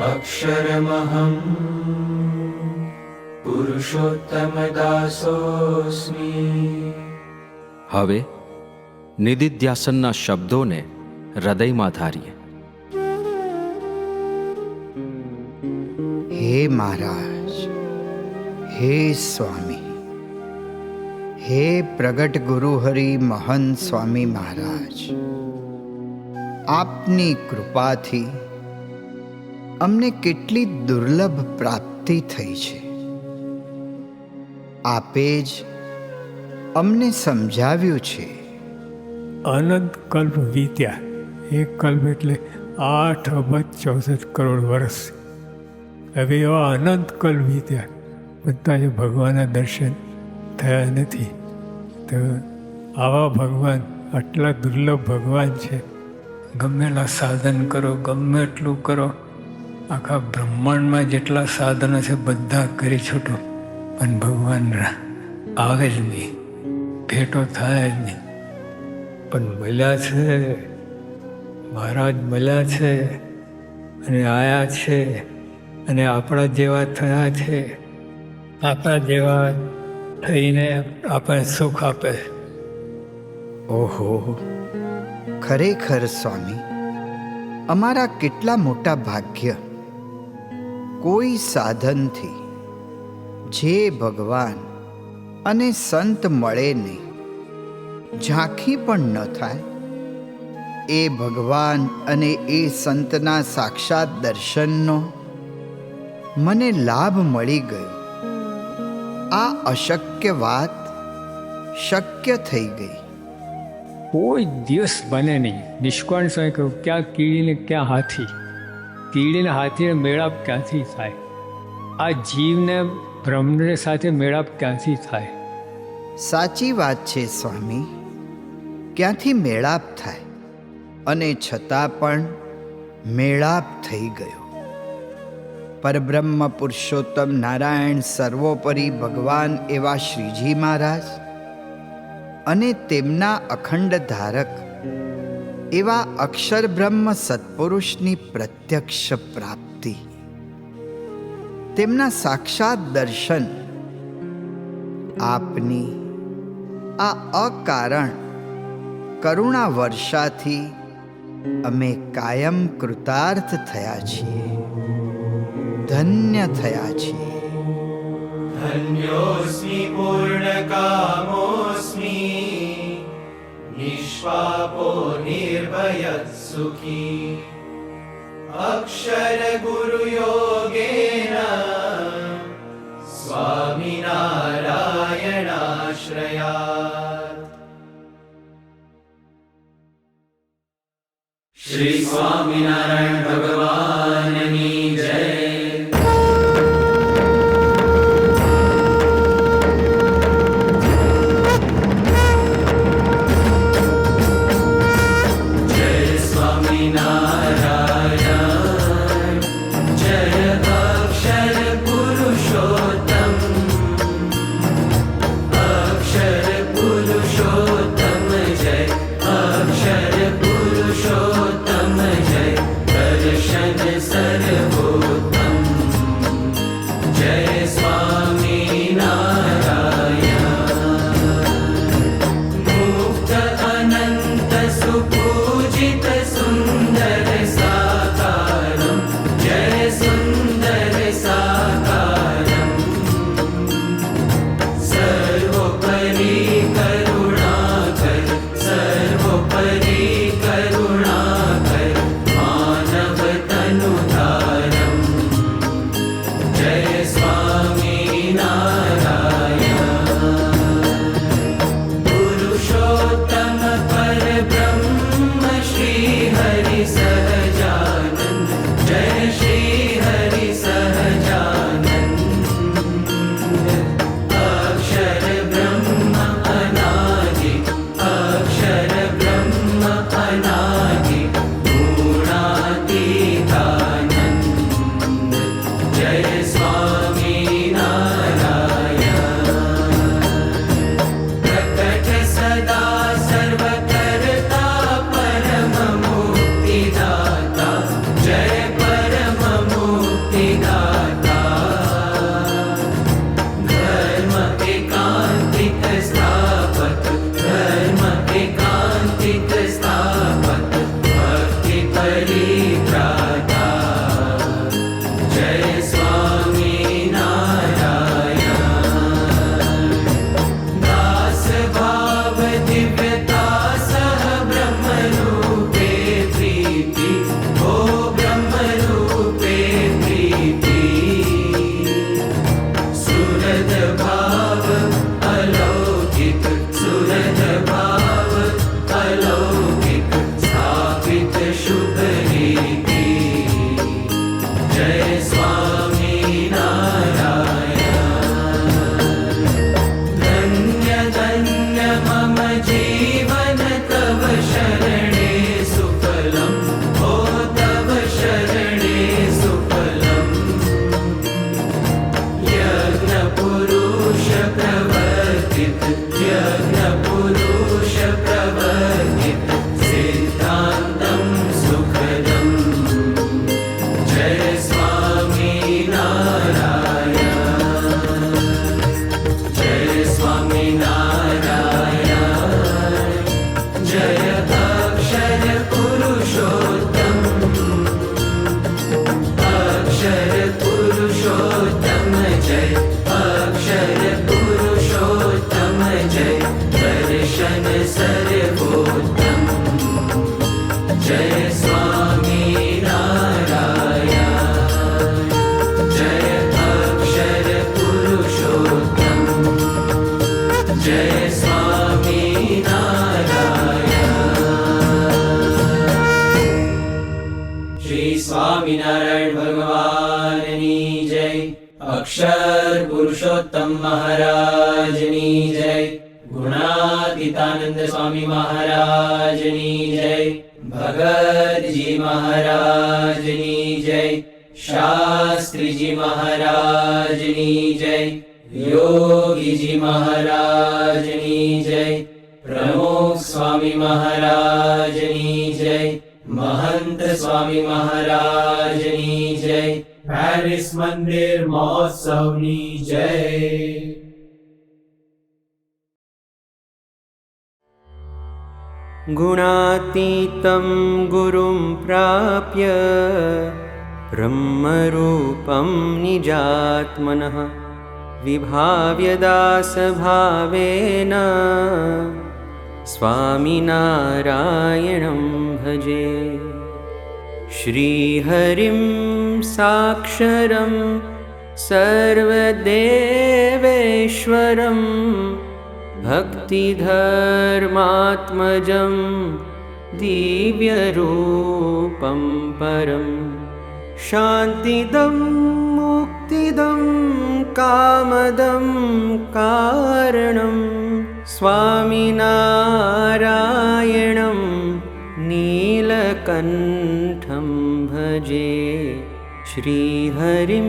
અક્ષરમહં પુરુષોત્તમ દાસોસ્મિ. હવે નિધિધ્યાસનના શબ્દોને હૃદયમાં ધારીએ. હે મહારાજ, હે સ્વામી, હે પ્રગટ ગુરુ હરિ મહંત સ્વામી મહારાજ, આપની કૃપાથી અમને કેટલી દુર્લભ પ્રાપ્તિ થઈ છે. આપે જ અમને સમજાવ્યું છે. અનંત કલ્પ વીત્યા. એક કલ્પ એટલે 8 અબજ 64 કરોડ વર્ષ. હવે એવા અનંત કલ્પ વીત્યા, બધા જ ભગવાનના દર્શન થયા નથી. તો આવા ભગવાન, આટલા દુર્લભ ભગવાન છે. ગમેલા સાધન કરો, ગમે એટલું કરો, આખા બ્રહ્માંડમાં જેટલા સાધનો છે બધા કરી છૂટો, પણ ભગવાન આવે જ નહીં, ભેટો થાય જ નહીં. પણ મળ્યા છે, મહારાજ મળ્યા છે અને આયા છે અને આપણા જેવા થયા છે. આપણા જેવા થઈને આપણને સુખ આપે. ઓહો, ખરેખર સ્વામી, અમારા કેટલા મોટા ભાગ્ય. કોઈ સાધનથી જે ભગવાન અને સંત મળે નહીં, ઝાંખી પણ ન થાય એ ભગવાન અને એ સંતના સાક્ષાત દર્શનનો મને લાભ મળી ગયો. આ અશક્ય વાત શક્ય થઈ ગઈ. કોઈ દિવસ બને નહીં. નિષ્કાળ સ્વામી કહ્યું, ક્યાં કીડીને ક્યાં હાથી, કીડીને હાથીને મેળાપ ક્યાંથી થાય? આ જીવને બ્રહ્મને સાથે મેળાપ ક્યાંથી થાય? સાચી વાત છે સ્વામી, ક્યાંથી મેળાપ થાય? અને છતાં પણ મેળાપ થઈ ગયો. પરબ્રહ્મ પુરુષોત્તમ નારાયણ સર્વોપરી ભગવાન એવા શ્રીજી મહારાજ અને તેમના અખંડ ધારક એવા અક્ષર બ્રહ્મ સત્પુરુષની પ્રત્યક્ષ પ્રાપ્તિ, તેમના સાક્ષાત દર્શન, આપની આ અકારણ કરુણા વર્ષાથી અમે કાયમ કૃતાર્થ થયા છીએ, ધન્ય થયા છીએ. धन्योऽस्मि पूर्णकामोऽस्मि निष्पापो निर्भयः सुखी अक्षरगुरुयोगेन स्वामिनारायणाश्रयात्. श्री स्वामिनारायण भगवाननी जय. अक्षर पुरुषोत्तम जय अक्षर पुरुषोत्तम पुरुषोत्तम महाराजनी जय, गुणातीतानंद स्वामी महाराजनी जय, भगत जी महाराजनी जय, शास्त्री जी महाराजनी जय, योगी जी महाराजनी जय, प्रमुख स्वामी महाराजनी जय, महंत स्वामी महाराजनी जय, पेरिस मंदिर महोत्सवनी जय। गुणातीतं गुरुं प्राप्य ब्रह्मरूपं निजात्मनः विभाव्य दासभावेन स्वामिनारायणं भजे। श्रीहरिं साक्षरं सर्वदेवेश्वरं भक्तिधर्मात्मजं दिव्यरूपं परं शान्तिदं मुक्तिदं कामदं कारणं स्वामिनारायणं नीलकण्ठं भजे। श्रीहरिं